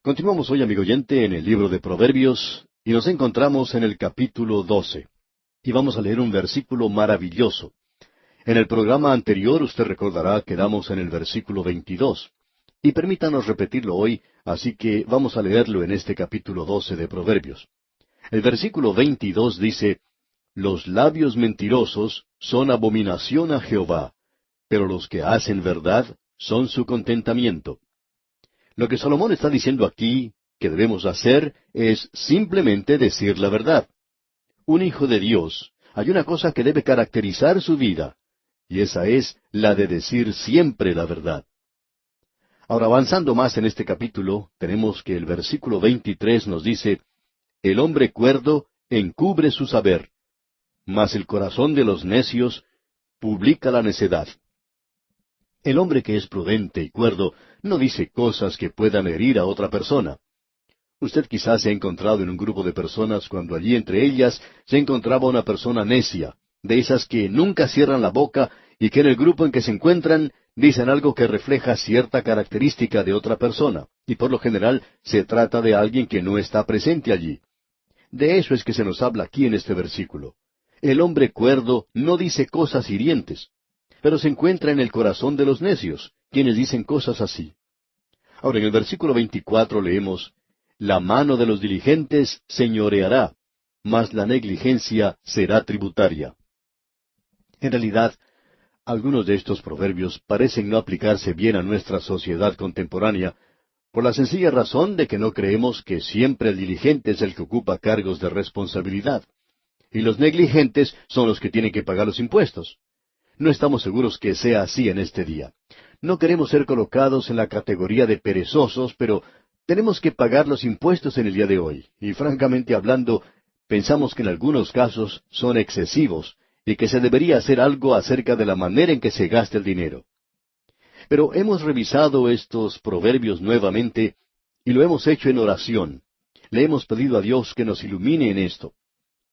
Continuamos hoy, amigo oyente, en el libro de Proverbios y nos encontramos en el capítulo 12. Y vamos a leer un versículo maravilloso. En el programa anterior, usted recordará, quedamos en el versículo 22. Y permítanos repetirlo hoy, así que vamos a leerlo en este capítulo 12 de Proverbios. El versículo 22 dice: Los labios mentirosos son abominación a Jehová, pero los que hacen verdad son su contentamiento. Lo que Salomón está diciendo aquí que debemos hacer es simplemente decir la verdad. Un hijo de Dios, hay una cosa que debe caracterizar su vida, y esa es la de decir siempre la verdad. Ahora, avanzando más en este capítulo, tenemos que el versículo 23 nos dice: El hombre cuerdo encubre su saber, mas el corazón de los necios publica la necedad. El hombre que es prudente y cuerdo no dice cosas que puedan herir a otra persona. Usted quizás se ha encontrado en un grupo de personas cuando allí entre ellas se encontraba una persona necia, de esas que nunca cierran la boca y que en el grupo en que se encuentran dicen algo que refleja cierta característica de otra persona, y por lo general se trata de alguien que no está presente allí. De eso es que se nos habla aquí en este versículo. El hombre cuerdo no dice cosas hirientes, pero se encuentra en el corazón de los necios, quienes dicen cosas así. Ahora, en el versículo 24 leemos: La mano de los diligentes señoreará, mas la negligencia será tributaria. En realidad, algunos de estos proverbios parecen no aplicarse bien a nuestra sociedad contemporánea, por la sencilla razón de que no creemos que siempre el diligente es el que ocupa cargos de responsabilidad, y los negligentes son los que tienen que pagar los impuestos. No estamos seguros que sea así en este día. No queremos ser colocados en la categoría de perezosos, pero tenemos que pagar los impuestos en el día de hoy. Y francamente hablando, pensamos que en algunos casos son excesivos y que se debería hacer algo acerca de la manera en que se gasta el dinero. Pero hemos revisado estos proverbios nuevamente y lo hemos hecho en oración. Le hemos pedido a Dios que nos ilumine en esto.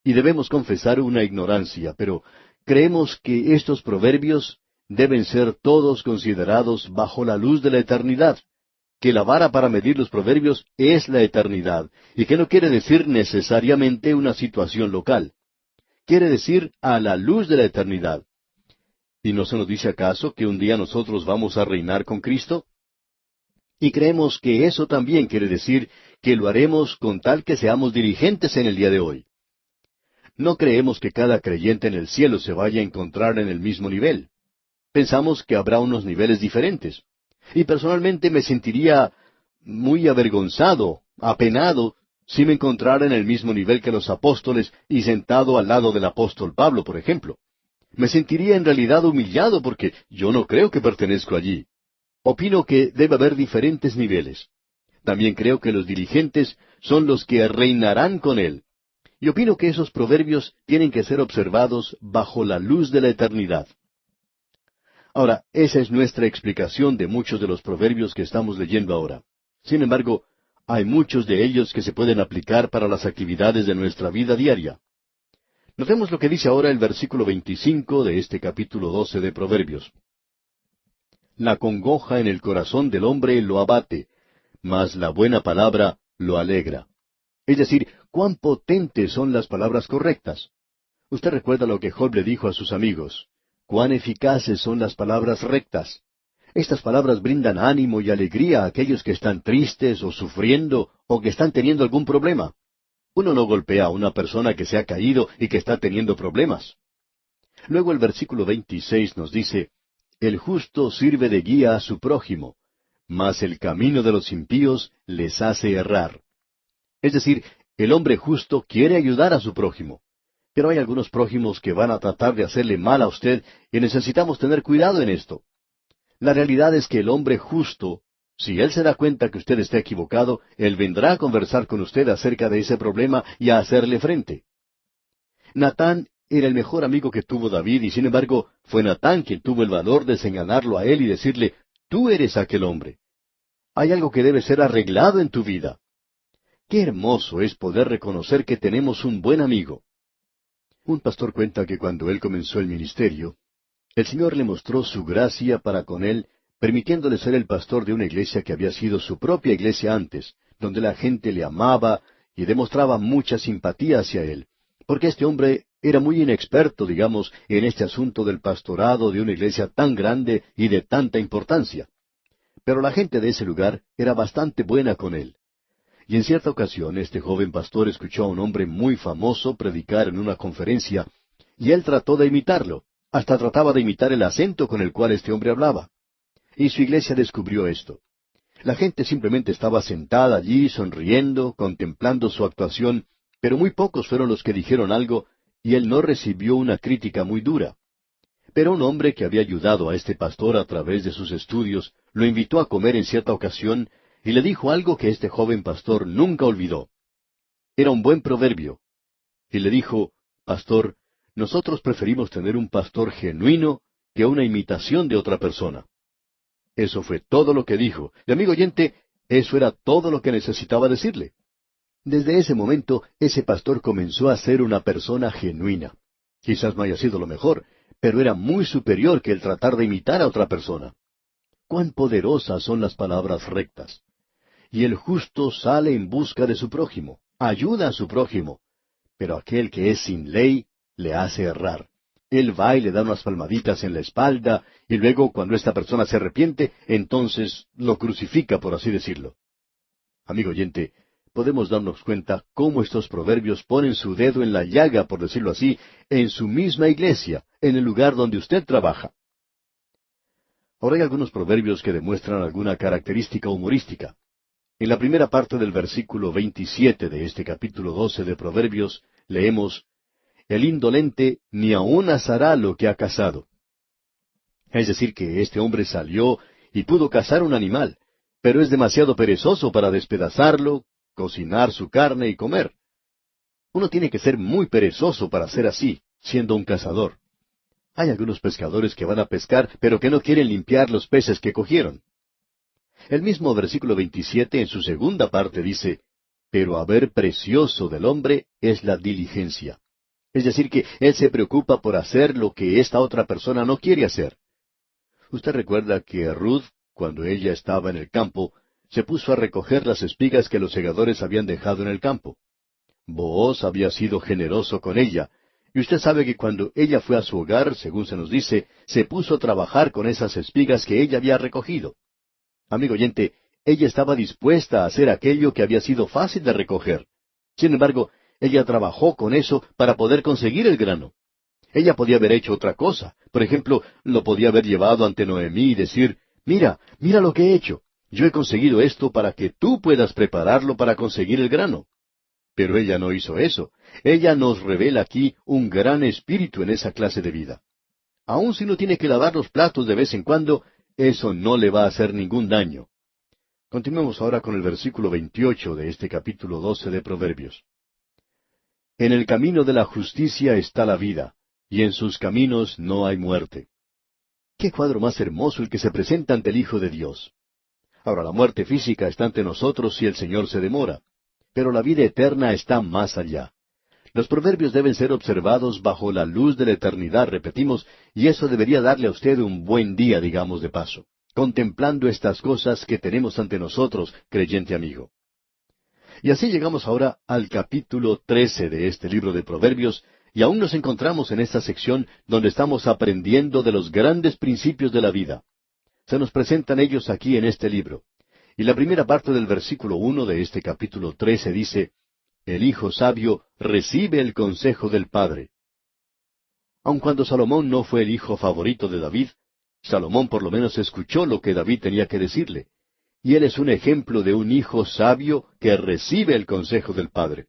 Y debemos confesar una ignorancia, pero creemos que estos proverbios deben ser todos considerados bajo la luz de la eternidad, que la vara para medir los proverbios es la eternidad, y que no quiere decir necesariamente una situación local. Quiere decir a la luz de la eternidad. ¿Y no se nos dice acaso que un día nosotros vamos a reinar con Cristo? Y creemos que eso también quiere decir que lo haremos con tal que seamos diligentes en el día de hoy. No creemos que cada creyente en el cielo se vaya a encontrar en el mismo nivel. Pensamos que habrá unos niveles diferentes. Y personalmente me sentiría muy avergonzado, apenado, si me encontrara en el mismo nivel que los apóstoles y sentado al lado del apóstol Pablo, por ejemplo. Me sentiría en realidad humillado porque yo no creo que pertenezco allí. Opino que debe haber diferentes niveles. También creo que los diligentes son los que reinarán con él. Y opino que esos proverbios tienen que ser observados bajo la luz de la eternidad. Ahora, esa es nuestra explicación de muchos de los proverbios que estamos leyendo ahora. Sin embargo, hay muchos de ellos que se pueden aplicar para las actividades de nuestra vida diaria. Notemos lo que dice ahora el versículo 25 de este capítulo 12 de Proverbios. La congoja en el corazón del hombre lo abate, mas la buena palabra lo alegra. Es decir, cuán potentes son las palabras correctas. Usted recuerda lo que Job le dijo a sus amigos: cuán eficaces son las palabras rectas. Estas palabras brindan ánimo y alegría a aquellos que están tristes o sufriendo o que están teniendo algún problema. Uno no golpea a una persona que se ha caído y que está teniendo problemas. Luego el versículo 26 nos dice: El justo sirve de guía a su prójimo, mas el camino de los impíos les hace errar. Es decir, el hombre justo quiere ayudar a su prójimo. Pero hay algunos prójimos que van a tratar de hacerle mal a usted y necesitamos tener cuidado en esto. La realidad es que el hombre justo, si él se da cuenta que usted está equivocado, él vendrá a conversar con usted acerca de ese problema y a hacerle frente. Natán era el mejor amigo que tuvo David y sin embargo fue Natán quien tuvo el valor de señalarlo a él y decirle: tú eres aquel hombre. Hay algo que debe ser arreglado en tu vida. Qué hermoso es poder reconocer que tenemos un buen amigo. Un pastor cuenta que cuando él comenzó el ministerio, el Señor le mostró su gracia para con él, permitiéndole ser el pastor de una iglesia que había sido su propia iglesia antes, donde la gente le amaba y demostraba mucha simpatía hacia él, porque este hombre era muy inexperto, digamos, en este asunto del pastorado de una iglesia tan grande y de tanta importancia. Pero la gente de ese lugar era bastante buena con él. Y en cierta ocasión este joven pastor escuchó a un hombre muy famoso predicar en una conferencia, y él trató de imitarlo, hasta trataba de imitar el acento con el cual este hombre hablaba. Y su iglesia descubrió esto. La gente simplemente estaba sentada allí, sonriendo, contemplando su actuación, pero muy pocos fueron los que dijeron algo, y él no recibió una crítica muy dura. Pero un hombre que había ayudado a este pastor a través de sus estudios lo invitó a comer en cierta ocasión y le dijo algo que este joven pastor nunca olvidó. Era un buen proverbio. Y le dijo, Pastor, nosotros preferimos tener un pastor genuino que una imitación de otra persona. Eso fue todo lo que dijo. Y amigo oyente, eso era todo lo que necesitaba decirle. Desde ese momento, ese pastor comenzó a ser una persona genuina. Quizás no haya sido lo mejor, pero era muy superior que el tratar de imitar a otra persona. Cuán poderosas son las palabras rectas. Y el justo sale en busca de su prójimo, ayuda a su prójimo, pero aquel que es sin ley le hace errar. Él va y le da unas palmaditas en la espalda, y luego cuando esta persona se arrepiente, entonces lo crucifica, por así decirlo. Amigo oyente, podemos darnos cuenta cómo estos proverbios ponen su dedo en la llaga, por decirlo así, en su misma iglesia, en el lugar donde usted trabaja. Ahora hay algunos proverbios que demuestran alguna característica humorística. En la primera parte del versículo 27 de este capítulo 12 de Proverbios, leemos, El indolente ni aun asará lo que ha cazado. Es decir, que este hombre salió y pudo cazar un animal, pero es demasiado perezoso para despedazarlo, cocinar su carne y comer. Uno tiene que ser muy perezoso para ser así, siendo un cazador. Hay algunos pescadores que van a pescar, pero que no quieren limpiar los peces que cogieron. El mismo versículo 27 en su segunda parte dice, Pero haber precioso del hombre es la diligencia. Es decir, que él se preocupa por hacer lo que esta otra persona no quiere hacer. Usted recuerda que Ruth, cuando ella estaba en el campo, se puso a recoger las espigas que los segadores habían dejado en el campo. Booz había sido generoso con ella, y usted sabe que cuando ella fue a su hogar, según se nos dice, se puso a trabajar con esas espigas que ella había recogido. Amigo oyente, ella estaba dispuesta a hacer aquello que había sido fácil de recoger. Sin embargo, ella trabajó con eso para poder conseguir el grano. Ella podía haber hecho otra cosa. Por ejemplo, lo podía haber llevado ante Noemí y decir, mira, mira lo que he hecho. Yo he conseguido esto para que tú puedas prepararlo para conseguir el grano. Pero ella no hizo eso. Ella nos revela aquí un gran espíritu en esa clase de vida. Aun si no tiene que lavar los platos de vez en cuando, eso no le va a hacer ningún daño. Continuemos ahora con el versículo 28 de este capítulo 12 de Proverbios. En el camino de la justicia está la vida, y en sus caminos no hay muerte. ¿Qué cuadro más hermoso el que se presenta ante el Hijo de Dios? Ahora, la muerte física está ante nosotros si el Señor se demora, pero la vida eterna está más allá. Los proverbios deben ser observados bajo la luz de la eternidad, repetimos, y eso debería darle a usted un buen día, digamos de paso, contemplando estas cosas que tenemos ante nosotros, creyente amigo. Y así llegamos ahora al capítulo 13 de este libro de Proverbios, y aún nos encontramos en esta sección donde estamos aprendiendo de los grandes principios de la vida. Se nos presentan ellos aquí en este libro. Y la primera parte del versículo 1 de este capítulo 13 dice, El hijo sabio recibe el consejo del padre. Aun cuando Salomón no fue el hijo favorito de David, Salomón por lo menos escuchó lo que David tenía que decirle. Y él es un ejemplo de un hijo sabio que recibe el consejo del padre.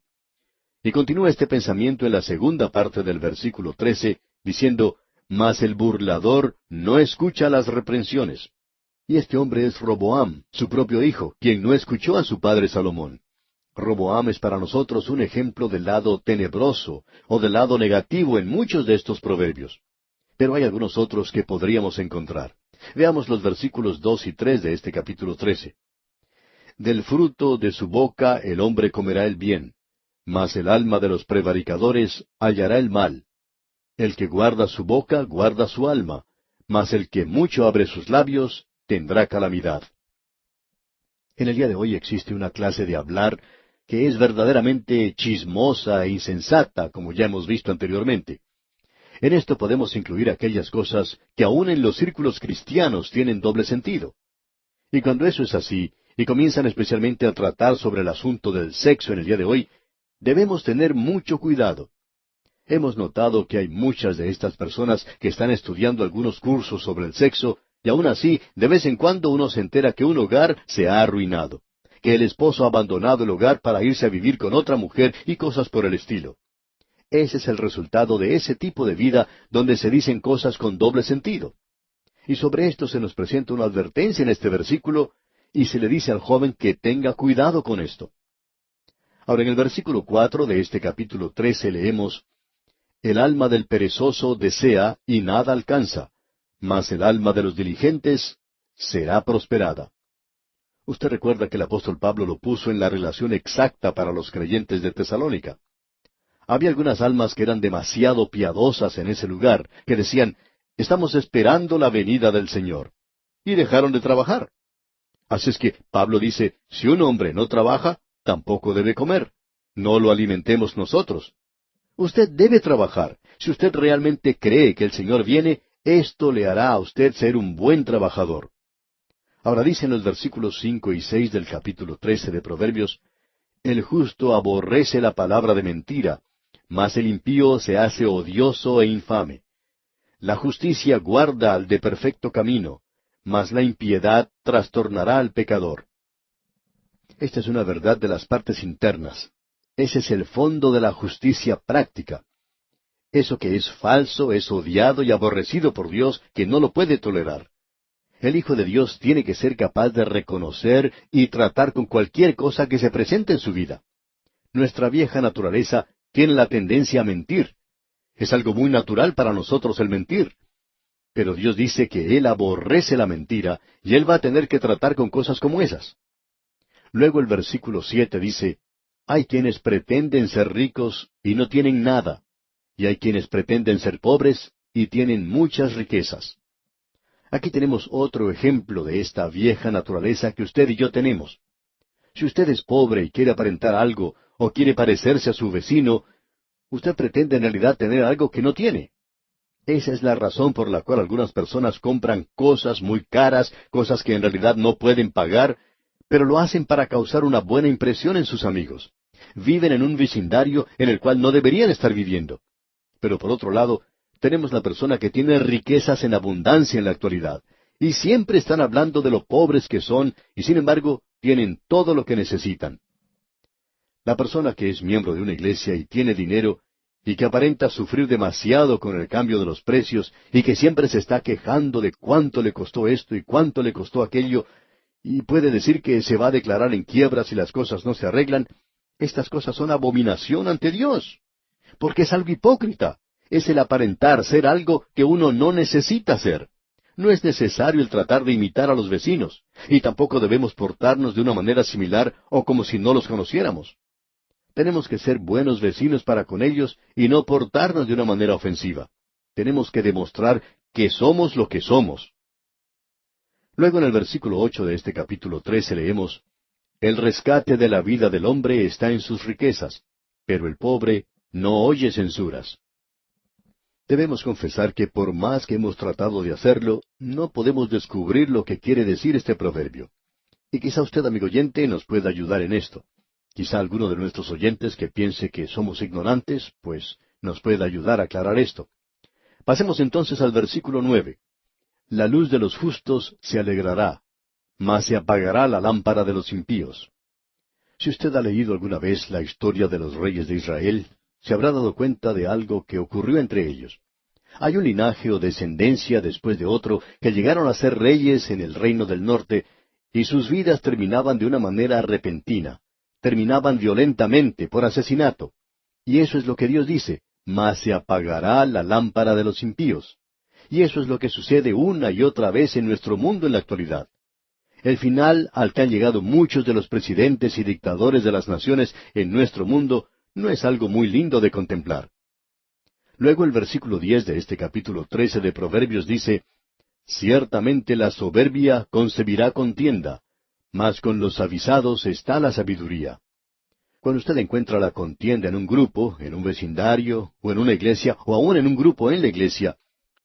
Y continúa este pensamiento en la segunda parte del versículo 13, diciendo, Mas el burlador no escucha las reprensiones. Y este hombre es Roboam, su propio hijo, quien no escuchó a su padre Salomón. Roboam es para nosotros un ejemplo del lado tenebroso o del lado negativo en muchos de estos proverbios. Pero hay algunos otros que podríamos encontrar. Veamos los versículos 2 y 3 de este capítulo 13. Del fruto de su boca el hombre comerá el bien, mas el alma de los prevaricadores hallará el mal. El que guarda su boca guarda su alma, mas el que mucho abre sus labios tendrá calamidad. En el día de hoy existe una clase de hablar que es verdaderamente chismosa e insensata, como ya hemos visto anteriormente. En esto podemos incluir aquellas cosas que aún en los círculos cristianos tienen doble sentido. Y cuando eso es así, y comienzan especialmente a tratar sobre el asunto del sexo en el día de hoy, debemos tener mucho cuidado. Hemos notado que hay muchas de estas personas que están estudiando algunos cursos sobre el sexo, y aún así, de vez en cuando uno se entera que un hogar se ha arruinado, que el esposo ha abandonado el hogar para irse a vivir con otra mujer y cosas por el estilo. Ese es el resultado de ese tipo de vida donde se dicen cosas con doble sentido. Y sobre esto se nos presenta una advertencia en este versículo, y se le dice al joven que tenga cuidado con esto. Ahora, en el versículo 4 de este capítulo 13 leemos: El alma del perezoso desea y nada alcanza, mas el alma de los diligentes será prosperada. Usted recuerda que el apóstol Pablo lo puso en la relación exacta para los creyentes de Tesalónica. Había algunas almas que eran demasiado piadosas en ese lugar, que decían: estamos esperando la venida del Señor. Y dejaron de trabajar. Así es que Pablo dice: si un hombre no trabaja, tampoco debe comer. No lo alimentemos nosotros. Usted debe trabajar. Si usted realmente cree que el Señor viene, esto le hará a usted ser un buen trabajador. Ahora dice en los versículos 5 y 6 del capítulo 13 de Proverbios: El justo aborrece la palabra de mentira, mas el impío se hace odioso e infame. La justicia guarda al de perfecto camino, mas la impiedad trastornará al pecador. Esta es una verdad de las partes internas. Ese es el fondo de la justicia práctica. Eso que es falso es odiado y aborrecido por Dios, que no lo puede tolerar. El Hijo de Dios tiene que ser capaz de reconocer y tratar con cualquier cosa que se presente en su vida. Nuestra vieja naturaleza tiene la tendencia a mentir. Es algo muy natural para nosotros el mentir. Pero Dios dice que Él aborrece la mentira, y Él va a tener que tratar con cosas como esas. Luego el versículo 7 dice: Hay quienes pretenden ser ricos y no tienen nada, y hay quienes pretenden ser pobres y tienen muchas riquezas. Aquí tenemos otro ejemplo de esta vieja naturaleza que usted y yo tenemos. Si usted es pobre y quiere aparentar algo, o quiere parecerse a su vecino, usted pretende en realidad tener algo que no tiene. Esa es la razón por la cual algunas personas compran cosas muy caras, cosas que en realidad no pueden pagar, pero lo hacen para causar una buena impresión en sus amigos. Viven en un vecindario en el cual no deberían estar viviendo. Pero por otro lado, tenemos la persona que tiene riquezas en abundancia en la actualidad, y siempre están hablando de lo pobres que son, y sin embargo, tienen todo lo que necesitan. La persona que es miembro de una iglesia y tiene dinero, y que aparenta sufrir demasiado con el cambio de los precios, y que siempre se está quejando de cuánto le costó esto y cuánto le costó aquello, y puede decir que se va a declarar en quiebra si las cosas no se arreglan, estas cosas son abominación ante Dios, porque es algo hipócrita. Es el aparentar ser algo que uno no necesita ser. No es necesario el tratar de imitar a los vecinos, y tampoco debemos portarnos de una manera similar o como si no los conociéramos. Tenemos que ser buenos vecinos para con ellos y no portarnos de una manera ofensiva. Tenemos que demostrar que somos lo que somos. Luego en el versículo 8 de este capítulo 13 leemos: El rescate de la vida del hombre está en sus riquezas, pero el pobre no oye censuras. Debemos confesar que por más que hemos tratado de hacerlo, no podemos descubrir lo que quiere decir este proverbio. Y quizá usted, amigo oyente, nos pueda ayudar en esto. Quizá alguno de nuestros oyentes que piense que somos ignorantes, pues nos pueda ayudar a aclarar esto. Pasemos entonces al versículo 9. La luz de los justos se alegrará, mas se apagará la lámpara de los impíos. Si usted ha leído alguna vez la historia de los reyes de Israel, se habrá dado cuenta de algo que ocurrió entre ellos. Hay un linaje o descendencia después de otro que llegaron a ser reyes en el reino del norte, y sus vidas terminaban de una manera repentina, terminaban violentamente por asesinato. Y eso es lo que Dios dice: mas se apagará la lámpara de los impíos. Y eso es lo que sucede una y otra vez en nuestro mundo en la actualidad. El final al que han llegado muchos de los presidentes y dictadores de las naciones en nuestro mundo no es algo muy lindo de contemplar. Luego el versículo 10 de este capítulo 13 de Proverbios dice: Ciertamente la soberbia concebirá contienda, mas con los avisados está la sabiduría. Cuando usted encuentra la contienda en un grupo, en un vecindario, o en una iglesia, o aún en un grupo en la iglesia,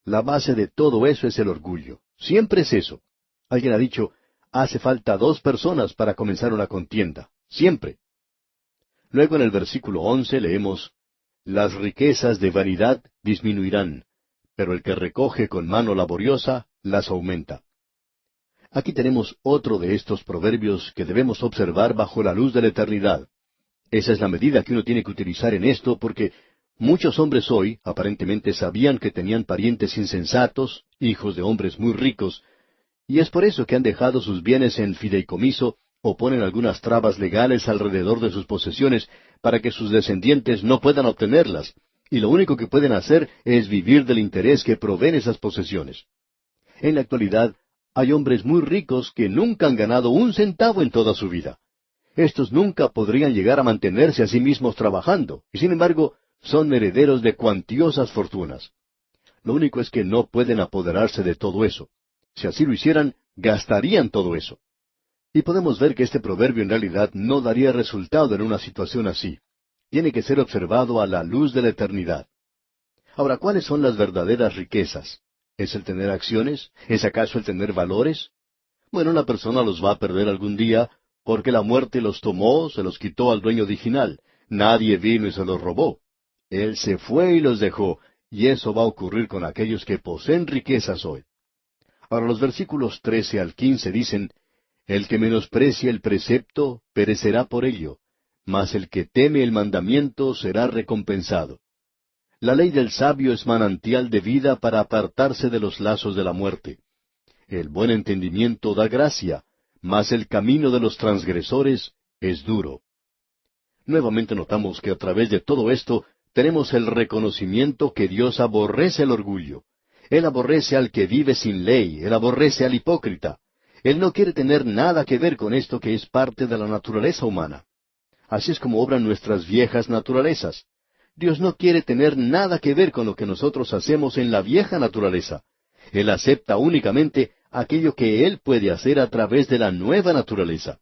la base de todo eso es el orgullo. Siempre es eso. Alguien ha dicho, hace falta 2 personas para comenzar una contienda. Siempre. Luego en el versículo 11 leemos, las riquezas de vanidad disminuirán, pero el que recoge con mano laboriosa las aumenta. Aquí tenemos otro de estos proverbios que debemos observar bajo la luz de la eternidad. Esa es la medida que uno tiene que utilizar en esto, porque muchos hombres hoy aparentemente sabían que tenían parientes insensatos, hijos de hombres muy ricos, y es por eso que han dejado sus bienes en fideicomiso o ponen algunas trabas legales alrededor de sus posesiones para que sus descendientes no puedan obtenerlas, y lo único que pueden hacer es vivir del interés que proveen esas posesiones. En la actualidad, hay hombres muy ricos que nunca han ganado un centavo en toda su vida. Estos nunca podrían llegar a mantenerse a sí mismos trabajando, y sin embargo, son herederos de cuantiosas fortunas. Lo único es que no pueden apoderarse de todo eso. Si así lo hicieran, gastarían todo eso. Y podemos ver que este proverbio en realidad no daría resultado en una situación así. Tiene que ser observado a la luz de la eternidad. Ahora, ¿cuáles son las verdaderas riquezas? ¿Es el tener acciones? ¿Es acaso el tener valores? Bueno, una persona los va a perder algún día porque la muerte los tomó, se los quitó al dueño original. Nadie vino y se los robó. Él se fue y los dejó, y eso va a ocurrir con aquellos que poseen riquezas hoy. Ahora los versículos 13 al 15 dicen, el que menosprecia el precepto perecerá por ello, mas el que teme el mandamiento será recompensado. La ley del sabio es manantial de vida para apartarse de los lazos de la muerte. El buen entendimiento da gracia, mas el camino de los transgresores es duro. Nuevamente notamos que a través de todo esto tenemos el reconocimiento que Dios aborrece el orgullo. Él aborrece al que vive sin ley, Él aborrece al hipócrita. Él no quiere tener nada que ver con esto que es parte de la naturaleza humana. Así es como obran nuestras viejas naturalezas. Dios no quiere tener nada que ver con lo que nosotros hacemos en la vieja naturaleza. Él acepta únicamente aquello que Él puede hacer a través de la nueva naturaleza.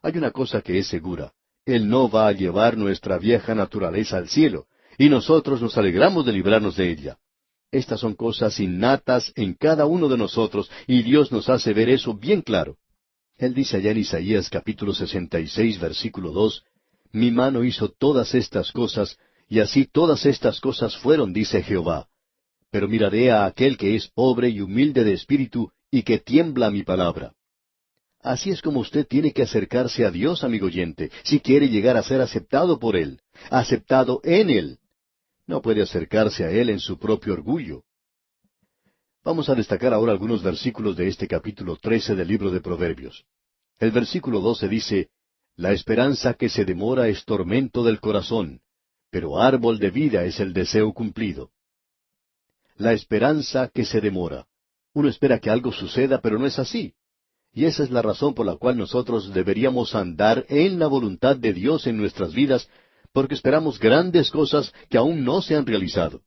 Hay una cosa que es segura. Él no va a llevar nuestra vieja naturaleza al cielo, y nosotros nos alegramos de librarnos de ella. Estas son cosas innatas en cada uno de nosotros, y Dios nos hace ver eso bien claro. Él dice allá en Isaías capítulo 66, versículo 2, mi mano hizo todas estas cosas, y así todas estas cosas fueron, dice Jehová. Pero miraré a aquel que es pobre y humilde de espíritu, y que tiembla a mi palabra. Así es como usted tiene que acercarse a Dios, amigo oyente, si quiere llegar a ser aceptado por Él, aceptado en Él. No puede acercarse a Él en su propio orgullo. Vamos a destacar ahora algunos versículos de este capítulo 13 del libro de Proverbios. El versículo 12 dice, la esperanza que se demora es tormento del corazón, pero árbol de vida es el deseo cumplido. La esperanza que se demora. Uno espera que algo suceda, pero no es así. Y esa es la razón por la cual nosotros deberíamos andar en la voluntad de Dios en nuestras vidas, porque esperamos grandes cosas que aún no se han realizado.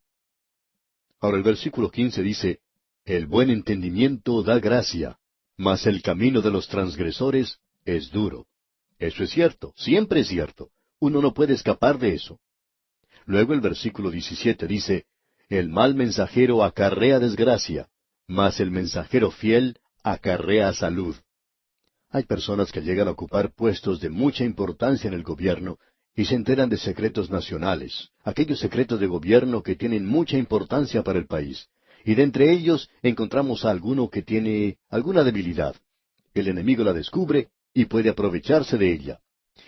Ahora el versículo 15 dice, el buen entendimiento da gracia, mas el camino de los transgresores es duro. Eso es cierto, siempre es cierto. Uno no puede escapar de eso. Luego el versículo 17 dice, el mal mensajero acarrea desgracia, mas el mensajero fiel acarrea salud. Hay personas que llegan a ocupar puestos de mucha importancia en el gobierno y se enteran de secretos nacionales, aquellos secretos de gobierno que tienen mucha importancia para el país. Y de entre ellos encontramos a alguno que tiene alguna debilidad. El enemigo la descubre y puede aprovecharse de ella.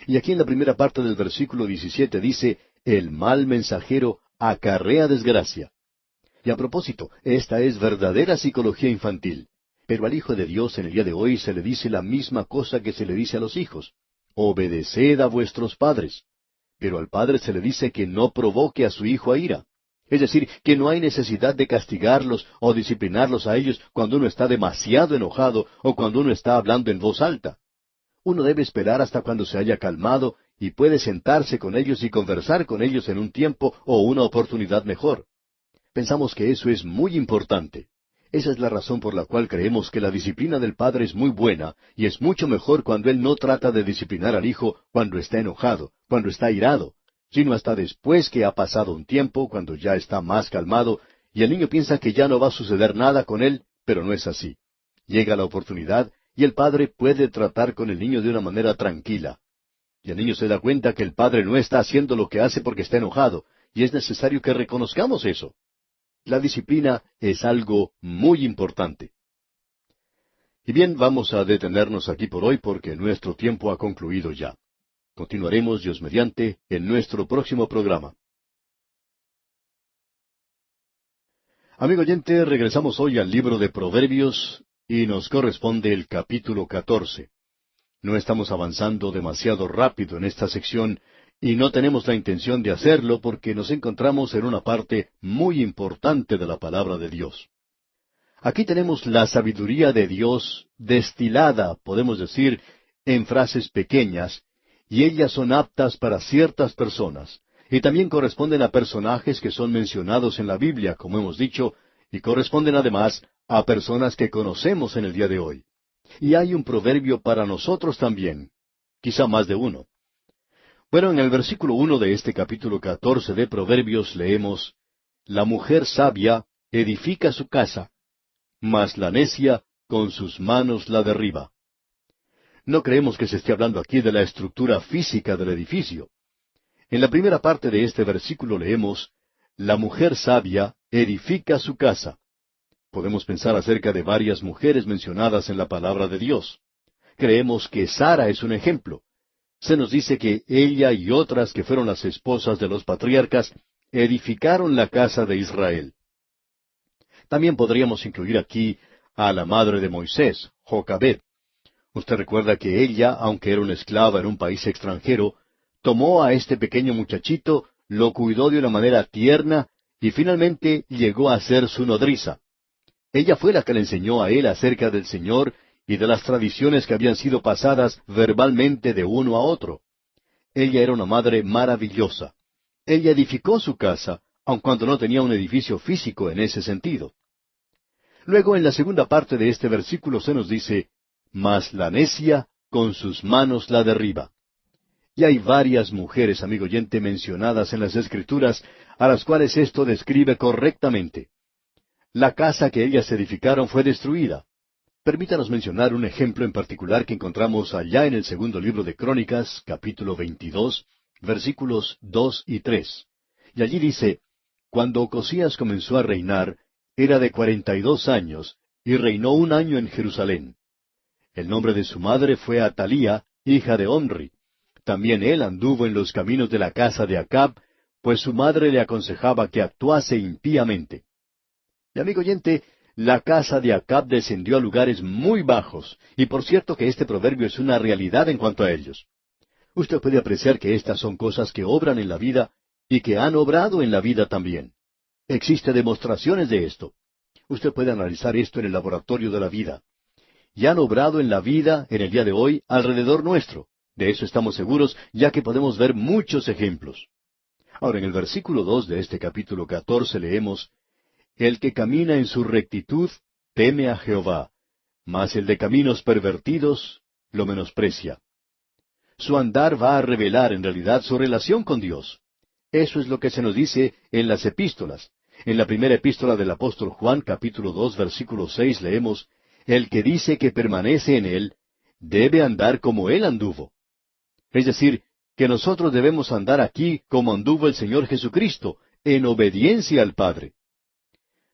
Y aquí en la primera parte del versículo 17 dice, el mal mensajero acarrea desgracia. Y a propósito, esta es verdadera psicología infantil. Pero al Hijo de Dios en el día de hoy se le dice la misma cosa que se le dice a los hijos. Obedeced a vuestros padres. Pero al padre se le dice que no provoque a su hijo a ira. Es decir, que no hay necesidad de castigarlos o disciplinarlos a ellos cuando uno está demasiado enojado o cuando uno está hablando en voz alta. Uno debe esperar hasta cuando se haya calmado y puede sentarse con ellos y conversar con ellos en un tiempo o una oportunidad mejor. Pensamos que eso es muy importante. Esa es la razón por la cual creemos que la disciplina del padre es muy buena, y es mucho mejor cuando él no trata de disciplinar al hijo cuando está enojado, cuando está irado, sino hasta después que ha pasado un tiempo, cuando ya está más calmado, y el niño piensa que ya no va a suceder nada con él, pero no es así. Llega la oportunidad, y el padre puede tratar con el niño de una manera tranquila. Y el niño se da cuenta que el padre no está haciendo lo que hace porque está enojado, y es necesario que reconozcamos eso. La disciplina es algo muy importante. Y bien, vamos a detenernos aquí por hoy porque nuestro tiempo ha concluido ya. Continuaremos, Dios mediante, en nuestro próximo programa. Amigo oyente, regresamos hoy al libro de Proverbios y nos corresponde el capítulo 14. No estamos avanzando demasiado rápido en esta sección y no tenemos la intención de hacerlo porque nos encontramos en una parte muy importante de la palabra de Dios. Aquí tenemos la sabiduría de Dios destilada, podemos decir, en frases pequeñas, y ellas son aptas para ciertas personas, y también corresponden a personajes que son mencionados en la Biblia, como hemos dicho, y corresponden además a personas que conocemos en el día de hoy. Y hay un proverbio para nosotros también, quizá más de uno. Bueno, en el versículo 1 de este capítulo 14 de Proverbios leemos, La mujer sabia edifica su casa, mas la necia con sus manos la derriba. No creemos que se esté hablando aquí de la estructura física del edificio. En la primera parte de este versículo leemos, La mujer sabia edifica su casa. Podemos pensar acerca de varias mujeres mencionadas en la palabra de Dios. Creemos que Sara es un ejemplo. Se nos dice que ella y otras que fueron las esposas de los patriarcas edificaron la casa de Israel. También podríamos incluir aquí a la madre de Moisés, Jocabed. Usted recuerda que ella, aunque era una esclava en un país extranjero, tomó a este pequeño muchachito, lo cuidó de una manera tierna y finalmente llegó a ser su nodriza. Ella fue la que le enseñó a él acerca del Señor y de las tradiciones que habían sido pasadas verbalmente de uno a otro. Ella era una madre maravillosa. Ella edificó su casa, aun cuando no tenía un edificio físico en ese sentido. Luego, en la segunda parte de este versículo se nos dice, Mas la necia con sus manos la derriba. Y hay varias mujeres, amigo oyente, mencionadas en las Escrituras, a las cuales esto describe correctamente. La casa que ellas edificaron fue destruida. Permítanos mencionar un ejemplo en particular que encontramos allá en el segundo libro de Crónicas, capítulo 22, versículos 2 y 3. Y allí dice, Cuando Ocosías comenzó a reinar, era de 42 años, y reinó 1 año en Jerusalén. El nombre de su madre fue Atalía, hija de Omri. También él anduvo en los caminos de la casa de Acab, pues su madre le aconsejaba que actuase impíamente. Y amigo oyente, la casa de Acab descendió a lugares muy bajos, y por cierto que este proverbio es una realidad en cuanto a ellos. Usted puede apreciar que estas son cosas que obran en la vida y que han obrado en la vida también. Existen demostraciones de esto. Usted puede analizar esto en el laboratorio de la vida. Y han obrado en la vida, en el día de hoy, alrededor nuestro. De eso estamos seguros, ya que podemos ver muchos ejemplos. Ahora, en el versículo 2 de este capítulo 14 leemos, El que camina en su rectitud teme a Jehová, mas el de caminos pervertidos lo menosprecia. Su andar va a revelar en realidad su relación con Dios. Eso es lo que se nos dice en las epístolas. En la primera epístola del apóstol Juan, capítulo 2, versículo 6, leemos, El que dice que permanece en él, debe andar como él anduvo. Es decir, que nosotros debemos andar aquí como anduvo el Señor Jesucristo, en obediencia al Padre.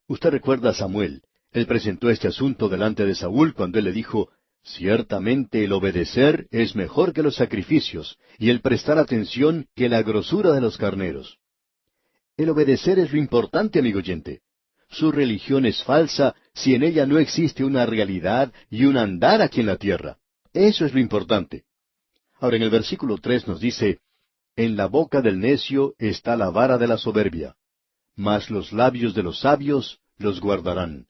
Usted recuerda a Samuel. Él presentó este asunto delante de Saúl cuando él le dijo, Ciertamente el obedecer es mejor que los sacrificios, y el prestar atención que la grosura de los carneros. El obedecer es lo importante, amigo oyente. Su religión es falsa si en ella no existe una realidad y un andar aquí en la tierra. Eso es lo importante. Ahora en el versículo 3 nos dice, En la boca del necio está la vara de la soberbia, mas los labios de los sabios los guardarán.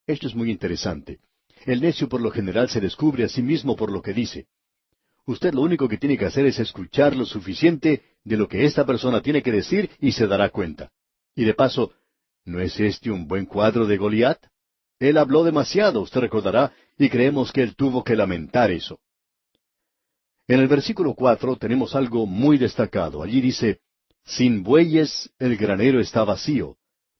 Esto es muy interesante. El necio por lo general se descubre a sí mismo por lo que dice. Usted lo único que tiene que hacer es escuchar lo suficiente de lo que esta persona tiene que decir y se dará cuenta. Y de paso, ¿no es este un buen cuadro de Goliat? Él habló demasiado, usted recordará, y creemos que él tuvo que lamentar eso. En el versículo 4 tenemos algo muy destacado. Allí dice, sin bueyes el granero está vacío,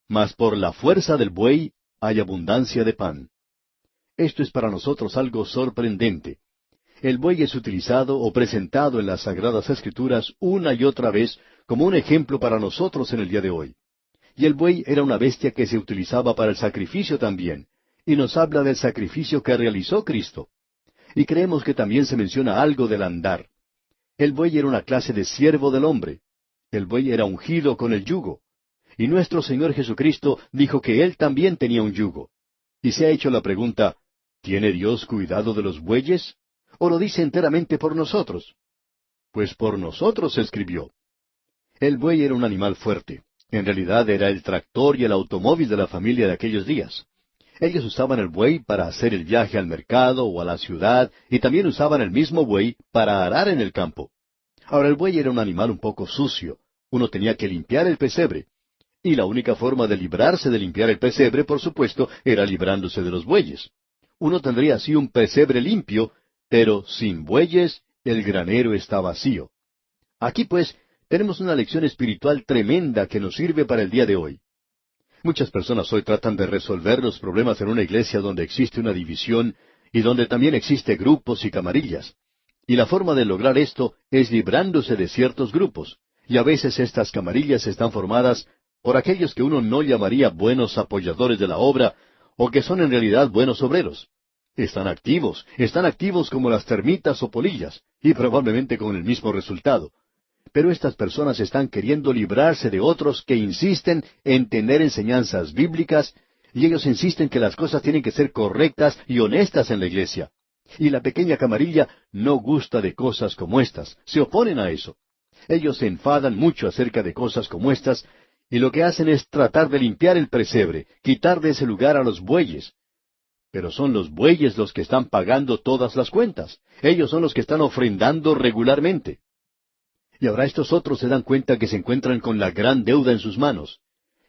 mas por la fuerza del buey hay abundancia de pan. Esto es para nosotros algo sorprendente. El buey es utilizado o presentado en las Sagradas Escrituras una y otra vez como un ejemplo para nosotros en el día de hoy. Y el buey era una bestia que se utilizaba para el sacrificio también, y nos habla del sacrificio que realizó Cristo. Y creemos que también se menciona algo del andar. El buey era una clase de siervo del hombre. El buey era ungido con el yugo. Y nuestro Señor Jesucristo dijo que Él también tenía un yugo. Y se ha hecho la pregunta, ¿tiene Dios cuidado de los bueyes? ¿O lo dice enteramente por nosotros? Pues por nosotros se escribió. El buey era un animal fuerte. En realidad era el tractor y el automóvil de la familia de aquellos días. Ellos usaban el buey para hacer el viaje al mercado o a la ciudad, y también usaban el mismo buey para arar en el campo. Ahora el buey era un animal un poco sucio. Uno tenía que limpiar el pesebre. Y la única forma de librarse de limpiar el pesebre, por supuesto, era librándose de los bueyes. Uno tendría así un pesebre limpio, pero sin bueyes el granero está vacío. Aquí pues tenemos una lección espiritual tremenda que nos sirve para el día de hoy. Muchas personas hoy tratan de resolver los problemas en una iglesia donde existe una división y donde también existe grupos y camarillas. Y la forma de lograr esto es librándose de ciertos grupos. Y a veces estas camarillas están formadas por aquellos que uno no llamaría buenos apoyadores de la obra, o que son en realidad buenos obreros. Están activos como las termitas o polillas, y probablemente con el mismo resultado. Pero estas personas están queriendo librarse de otros que insisten en tener enseñanzas bíblicas, y ellos insisten que las cosas tienen que ser correctas y honestas en la iglesia. Y la pequeña camarilla no gusta de cosas como estas, se oponen a eso. Ellos se enfadan mucho acerca de cosas como estas, y lo que hacen es tratar de limpiar el pesebre, quitar de ese lugar a los bueyes. Pero son los bueyes los que están pagando todas las cuentas. Ellos son los que están ofrendando regularmente. Y ahora estos otros se dan cuenta que se encuentran con la gran deuda en sus manos.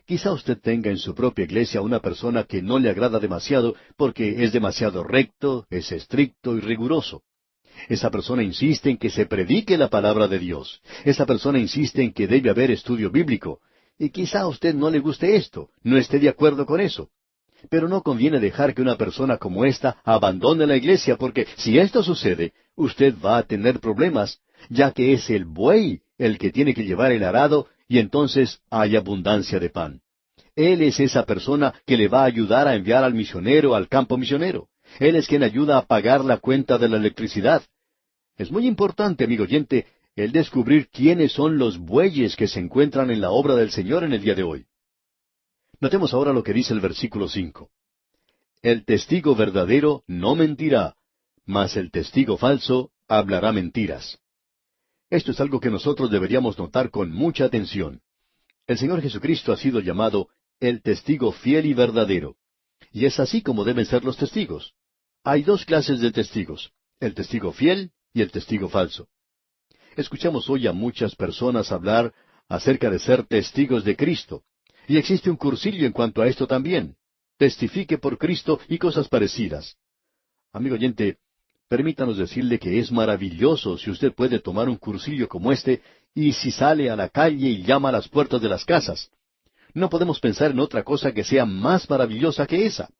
Quizá usted tenga en su propia iglesia una persona que no le agrada demasiado porque es demasiado recto, es estricto y riguroso. Esa persona insiste en que se predique la palabra de Dios. Esa persona insiste en que debe haber estudio bíblico. Y quizá a usted no le guste esto, no esté de acuerdo con eso. Pero no conviene dejar que una persona como esta abandone la iglesia, porque si esto sucede, usted va a tener problemas, ya que es el buey el que tiene que llevar el arado, y entonces hay abundancia de pan. Él es esa persona que le va a ayudar a enviar al misionero al campo misionero. Él es quien ayuda a pagar la cuenta de la electricidad. Es muy importante, amigo oyente, el descubrir quiénes son los bueyes que se encuentran en la obra del Señor en el día de hoy. Notemos ahora lo que dice el versículo 5. El testigo verdadero no mentirá, mas el testigo falso hablará mentiras. Esto es algo que nosotros deberíamos notar con mucha atención. El Señor Jesucristo ha sido llamado el testigo fiel y verdadero. Y es así como deben ser los testigos. Hay dos clases de testigos, el testigo fiel y el testigo falso. Escuchamos hoy a muchas personas hablar acerca de ser testigos de Cristo. Y existe un cursillo en cuanto a esto también. Testifique por Cristo y cosas parecidas. Amigo oyente, permítanos decirle que es maravilloso si usted puede tomar un cursillo como este y si sale a la calle y llama a las puertas de las casas. No podemos pensar en otra cosa que sea más maravillosa que esa.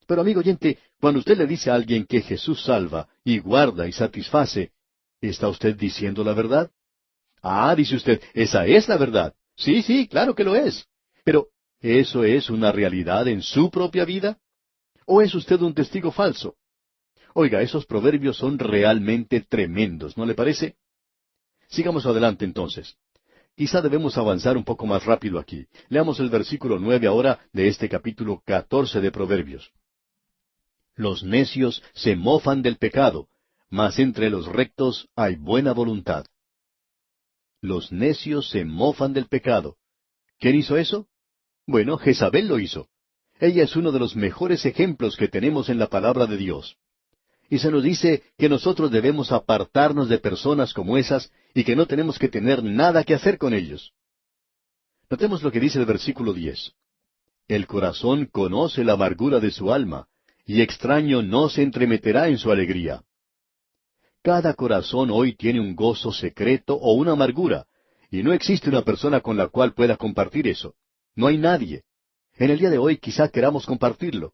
Pero amigo oyente, cuando usted le dice a alguien que Jesús salva y guarda y satisface, ¿está usted diciendo la verdad? Ah, dice usted, esa es la verdad. Sí, sí, claro que lo es. Pero, ¿eso es una realidad en su propia vida? ¿O es usted un testigo falso? Oiga, esos proverbios son realmente tremendos, ¿no le parece? Sigamos adelante entonces. Quizá debemos avanzar un poco más rápido aquí. Leamos el versículo 9 ahora de este capítulo 14 de Proverbios. Los necios se mofan del pecado, mas entre los rectos hay buena voluntad. Los necios se mofan del pecado. ¿Quién hizo eso? Bueno, Jezabel lo hizo. Ella es uno de los mejores ejemplos que tenemos en la palabra de Dios. Y se nos dice que nosotros debemos apartarnos de personas como esas y que no tenemos que tener nada que hacer con ellos. Notemos lo que dice el versículo 10. El corazón conoce la amargura de su alma, y extraño no se entremeterá en su alegría. Cada corazón hoy tiene un gozo secreto o una amargura, y no existe una persona con la cual pueda compartir eso. No hay nadie. En el día de hoy quizá queramos compartirlo.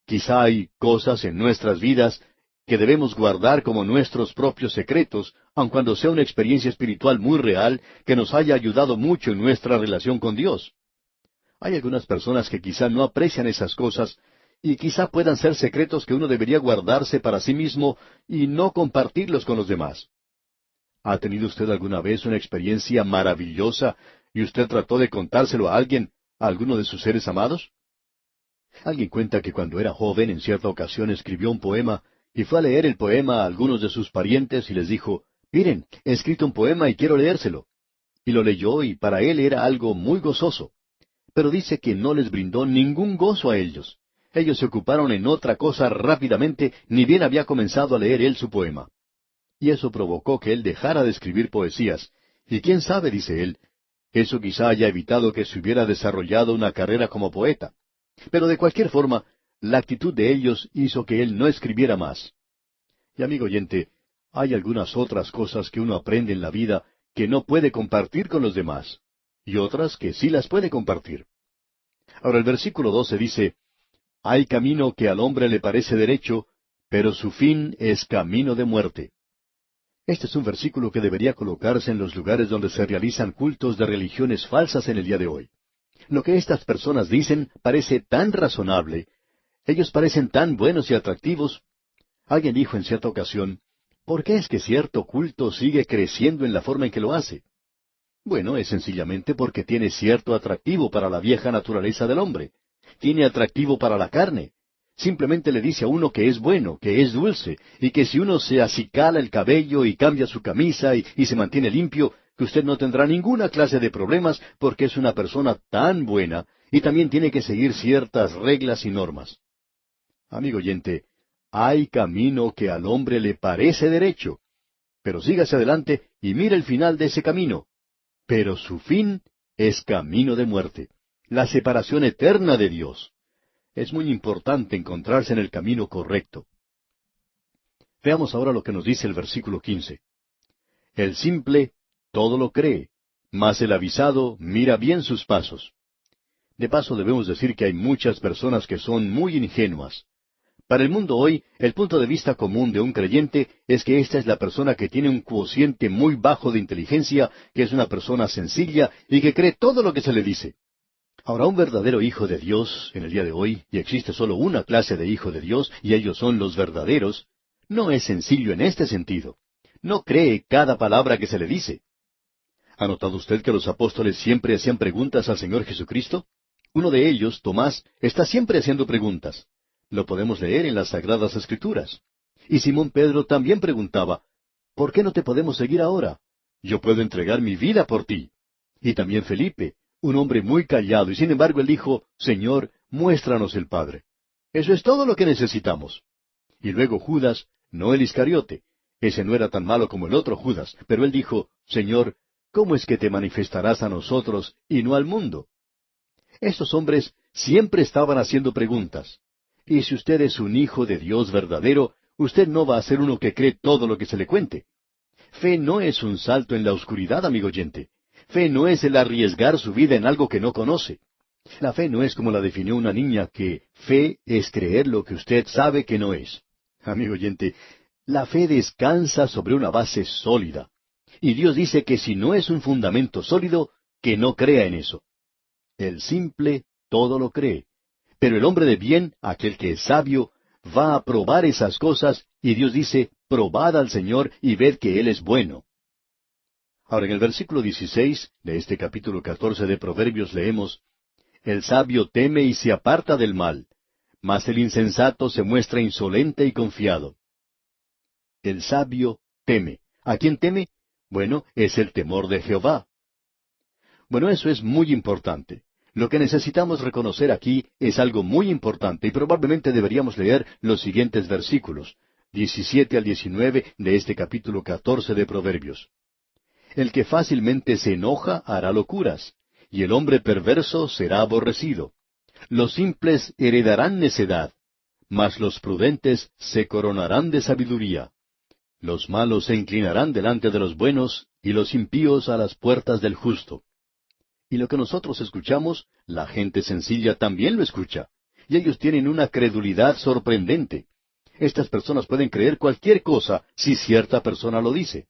Quizá hay cosas en nuestras vidas que debemos guardar como nuestros propios secretos, aun cuando sea una experiencia espiritual muy real que nos haya ayudado mucho en nuestra relación con Dios. Hay algunas personas que quizá no aprecian esas cosas y quizá puedan ser secretos que uno debería guardarse para sí mismo y no compartirlos con los demás. ¿Ha tenido usted alguna vez una experiencia maravillosa y usted trató de contárselo a alguien, a alguno de sus seres amados? Alguien cuenta que cuando era joven en cierta ocasión escribió un poema y fue a leer el poema a algunos de sus parientes y les dijo, «Miren, he escrito un poema y quiero leérselo». Y lo leyó y para él era algo muy gozoso. Pero dice que no les brindó ningún gozo a ellos. Ellos se ocuparon en otra cosa rápidamente, ni bien había comenzado a leer él su poema. Y eso provocó que él dejara de escribir poesías. Y quién sabe, dice él, eso quizá haya evitado que se hubiera desarrollado una carrera como poeta. Pero de cualquier forma, la actitud de ellos hizo que él no escribiera más. Y amigo oyente, hay algunas otras cosas que uno aprende en la vida que no puede compartir con los demás, y otras que sí las puede compartir. Ahora el versículo 12 dice, «Hay camino que al hombre le parece derecho, pero su fin es camino de muerte». Este es un versículo que debería colocarse en los lugares donde se realizan cultos de religiones falsas en el día de hoy. Lo que estas personas dicen parece tan razonable. Ellos parecen tan buenos y atractivos. Alguien dijo en cierta ocasión, ¿por qué es que cierto culto sigue creciendo en la forma en que lo hace? Bueno, es sencillamente porque tiene cierto atractivo para la vieja naturaleza del hombre. Tiene atractivo para la carne. Simplemente le dice a uno que es bueno, que es dulce, y que si uno se acicala el cabello y cambia su camisa y se mantiene limpio, que usted no tendrá ninguna clase de problemas porque es una persona tan buena y también tiene que seguir ciertas reglas y normas. Amigo oyente, hay camino que al hombre le parece derecho, pero sígase adelante y mire el final de ese camino. Pero su fin es camino de muerte, la separación eterna de Dios. Es muy importante encontrarse en el camino correcto. Veamos ahora lo que nos dice el versículo 15. El simple todo lo cree, mas el avisado mira bien sus pasos. De paso debemos decir que hay muchas personas que son muy ingenuas. Para el mundo hoy, el punto de vista común de un creyente es que esta es la persona que tiene un cociente muy bajo de inteligencia, que es una persona sencilla y que cree todo lo que se le dice. Ahora, un verdadero hijo de Dios en el día de hoy, y existe solo una clase de hijo de Dios, y ellos son los verdaderos, no es sencillo en este sentido. No cree cada palabra que se le dice. ¿Ha notado usted que los apóstoles siempre hacían preguntas al Señor Jesucristo? Uno de ellos, Tomás, está siempre haciendo preguntas. Lo podemos leer en las Sagradas Escrituras. Y Simón Pedro también preguntaba, ¿por qué no te podemos seguir ahora? Yo puedo entregar mi vida por ti. Y también Felipe, un hombre muy callado, y sin embargo él dijo, Señor, muéstranos el Padre. Eso es todo lo que necesitamos. Y luego Judas, no el Iscariote. Ese no era tan malo como el otro Judas, pero él dijo, Señor, ¿cómo es que te manifestarás a nosotros y no al mundo? Estos hombres siempre estaban haciendo preguntas. Y si usted es un hijo de Dios verdadero, usted no va a ser uno que cree todo lo que se le cuente. Fe no es un salto en la oscuridad, amigo oyente. Fe no es el arriesgar su vida en algo que no conoce. La fe no es como la definió una niña, que fe es creer lo que usted sabe que no es. Amigo oyente, la fe descansa sobre una base sólida. Y Dios dice que si no es un fundamento sólido, que no crea en eso. El simple todo lo cree. Pero el hombre de bien, aquel que es sabio, va a probar esas cosas, y Dios dice, probad al Señor y ved que Él es bueno. Ahora en el versículo 16 de este capítulo 14 de Proverbios leemos, El sabio teme y se aparta del mal, mas el insensato se muestra insolente y confiado. El sabio teme. ¿A quién teme? Bueno, es el temor de Jehová. Bueno, eso es muy importante. Lo que necesitamos reconocer aquí es algo muy importante y probablemente deberíamos leer los siguientes versículos, 17 al 19 de este capítulo 14 de Proverbios. El que fácilmente se enoja hará locuras, y el hombre perverso será aborrecido. Los simples heredarán necedad, mas los prudentes se coronarán de sabiduría. Los malos se inclinarán delante de los buenos, y los impíos a las puertas del justo. Y lo que nosotros escuchamos, la gente sencilla también lo escucha. Y ellos tienen una credulidad sorprendente. Estas personas pueden creer cualquier cosa si cierta persona lo dice.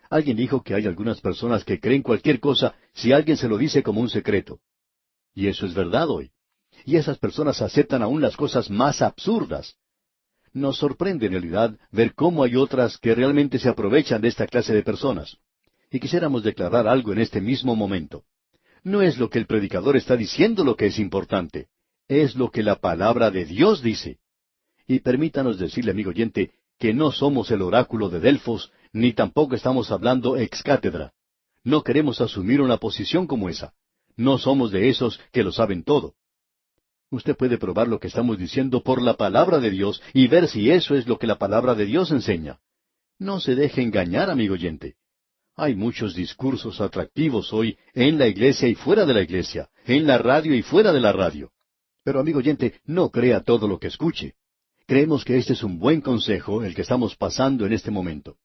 Alguien dijo que hay algunas personas que creen cualquier cosa si alguien se lo dice como un secreto. Y eso es verdad hoy. Y esas personas aceptan aún las cosas más absurdas. Nos sorprende en realidad ver cómo hay otras que realmente se aprovechan de esta clase de personas. Y quisiéramos declarar algo en este mismo momento. No es lo que el predicador está diciendo lo que es importante, es lo que la palabra de Dios dice. Y permítanos decirle, amigo oyente, que no somos el oráculo de Delfos, ni tampoco estamos hablando ex cátedra. No queremos asumir una posición como esa. No somos de esos que lo saben todo. Usted puede probar lo que estamos diciendo por la palabra de Dios y ver si eso es lo que la palabra de Dios enseña. No se deje engañar, amigo oyente. Hay muchos discursos atractivos hoy en la iglesia y fuera de la iglesia, en la radio y fuera de la radio. Pero, amigo oyente, no crea todo lo que escuche. Creemos que este es un buen consejo, el que estamos pasando en este momento.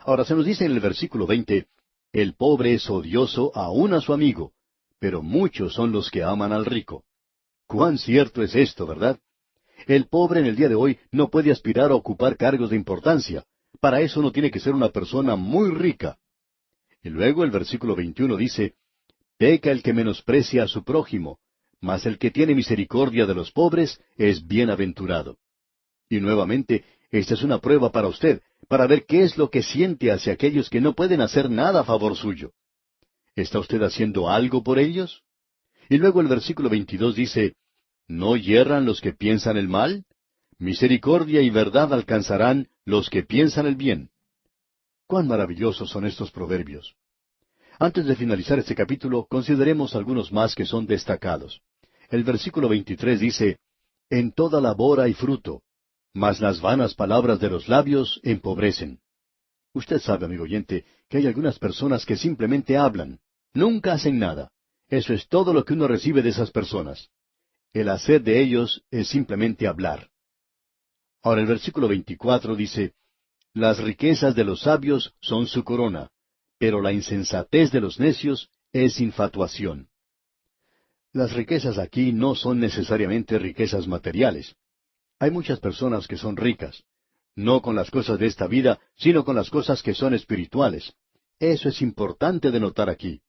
Ahora se nos dice en el versículo 20, el pobre es odioso aún a su amigo, pero muchos son los que aman al rico. Cuán cierto es esto, ¿verdad? El pobre en el día de hoy no puede aspirar a ocupar cargos de importancia. Para eso no tiene que ser una persona muy rica. Y luego el versículo 21 dice, peca el que menosprecia a su prójimo, mas el que tiene misericordia de los pobres es bienaventurado. Y nuevamente, esta es una prueba para usted, para ver qué es lo que siente hacia aquellos que no pueden hacer nada a favor suyo. ¿Está usted haciendo algo por ellos? Y luego el versículo 22 dice, ¿no yerran los que piensan el mal? Misericordia y verdad alcanzarán los que piensan el bien. Cuán maravillosos son estos proverbios. Antes de finalizar este capítulo, consideremos algunos más que son destacados. El versículo 23 dice, en toda labor hay fruto, mas las vanas palabras de los labios empobrecen. Usted sabe, amigo oyente, que hay algunas personas que simplemente hablan, nunca hacen nada. Eso es todo lo que uno recibe de esas personas. El hacer de ellos es simplemente hablar. Ahora el versículo 24 dice, las riquezas de los sabios son su corona, pero la insensatez de los necios es infatuación. Las riquezas aquí no son necesariamente riquezas materiales. Hay muchas personas que son ricas, no con las cosas de esta vida, sino con las cosas que son espirituales. Eso es importante de notar aquí.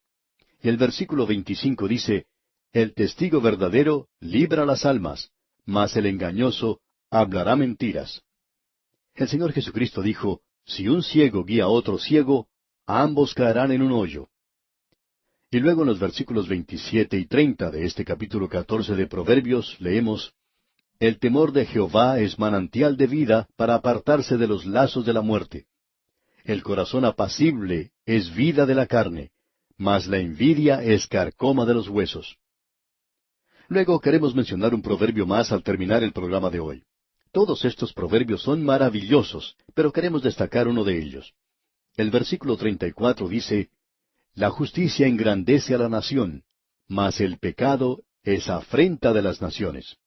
Y el versículo 25 dice, el testigo verdadero libra las almas, mas el engañoso hablará mentiras. El Señor Jesucristo dijo, si un ciego guía a otro ciego, ambos caerán en un hoyo. Y luego en los versículos 27 y 30 de este capítulo 14 de Proverbios leemos, el temor de Jehová es manantial de vida para apartarse de los lazos de la muerte. El corazón apacible es vida de la carne, mas la envidia es carcoma de los huesos. Luego queremos mencionar un proverbio más al terminar el programa de hoy. Todos estos proverbios son maravillosos, pero queremos destacar uno de ellos. El versículo 34 dice, la justicia engrandece a la nación, mas el pecado es afrenta de las naciones.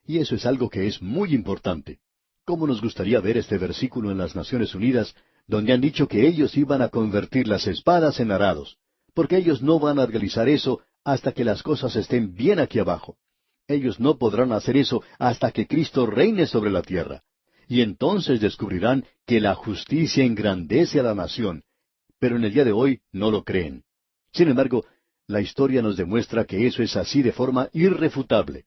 Y eso es algo que es muy importante. ¿Cómo nos gustaría ver este versículo en las Naciones Unidas, donde han dicho que ellos iban a convertir las espadas en arados? Porque ellos no van a realizar eso hasta que las cosas estén bien aquí abajo. Ellos no podrán hacer eso hasta que Cristo reine sobre la tierra. Y entonces descubrirán que la justicia engrandece a la nación. Pero en el día de hoy no lo creen. Sin embargo, la historia nos demuestra que eso es así de forma irrefutable.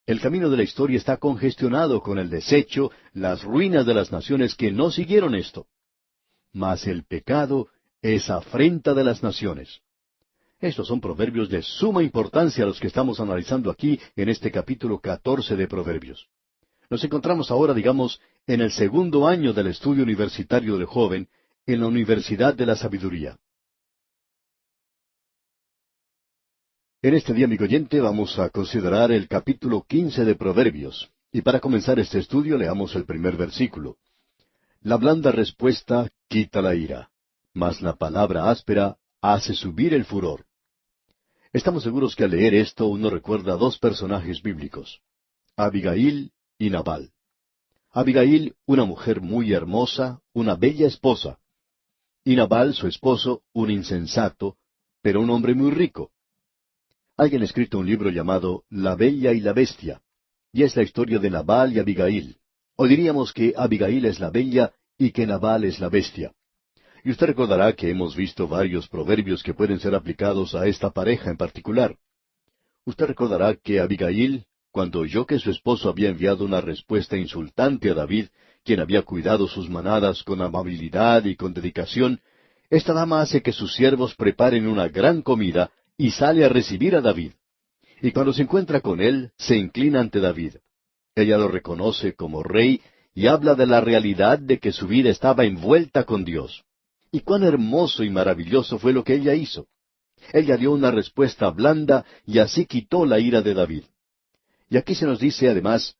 El camino de la historia está congestionado con el desecho, las ruinas de las naciones que no siguieron esto. Mas el pecado es afrenta de las naciones. Estos son proverbios de suma importancia los que estamos analizando aquí en este capítulo 14 de Proverbios. Nos encontramos ahora, digamos, en el segundo año del estudio universitario de joven, en la Universidad de la Sabiduría. En este día, amigo oyente, vamos a considerar el capítulo 15 de Proverbios. Y para comenzar este estudio, leamos el primer versículo. La blanda respuesta quita la ira, mas la palabra áspera hace subir el furor. Estamos seguros que al leer esto uno recuerda dos personajes bíblicos, Abigail y Nabal. Abigail, una mujer muy hermosa, una bella esposa, y Nabal, su esposo, un insensato, pero un hombre muy rico. Alguien ha escrito un libro llamado La Bella y la Bestia, y es la historia de Nabal y Abigail. O diríamos que Abigail es la bella y que Nabal es la bestia. Y usted recordará que hemos visto varios proverbios que pueden ser aplicados a esta pareja en particular. Usted recordará que Abigail, cuando oyó que su esposo había enviado una respuesta insultante a David, quien había cuidado sus manadas con amabilidad y con dedicación, esta dama hace que sus siervos preparen una gran comida y sale a recibir a David. Y cuando se encuentra con él, se inclina ante David. Ella lo reconoce como rey y habla de la realidad de que su vida estaba envuelta con Dios. Y cuán hermoso y maravilloso fue lo que ella hizo. Ella dio una respuesta blanda y así quitó la ira de David. Y aquí se nos dice además,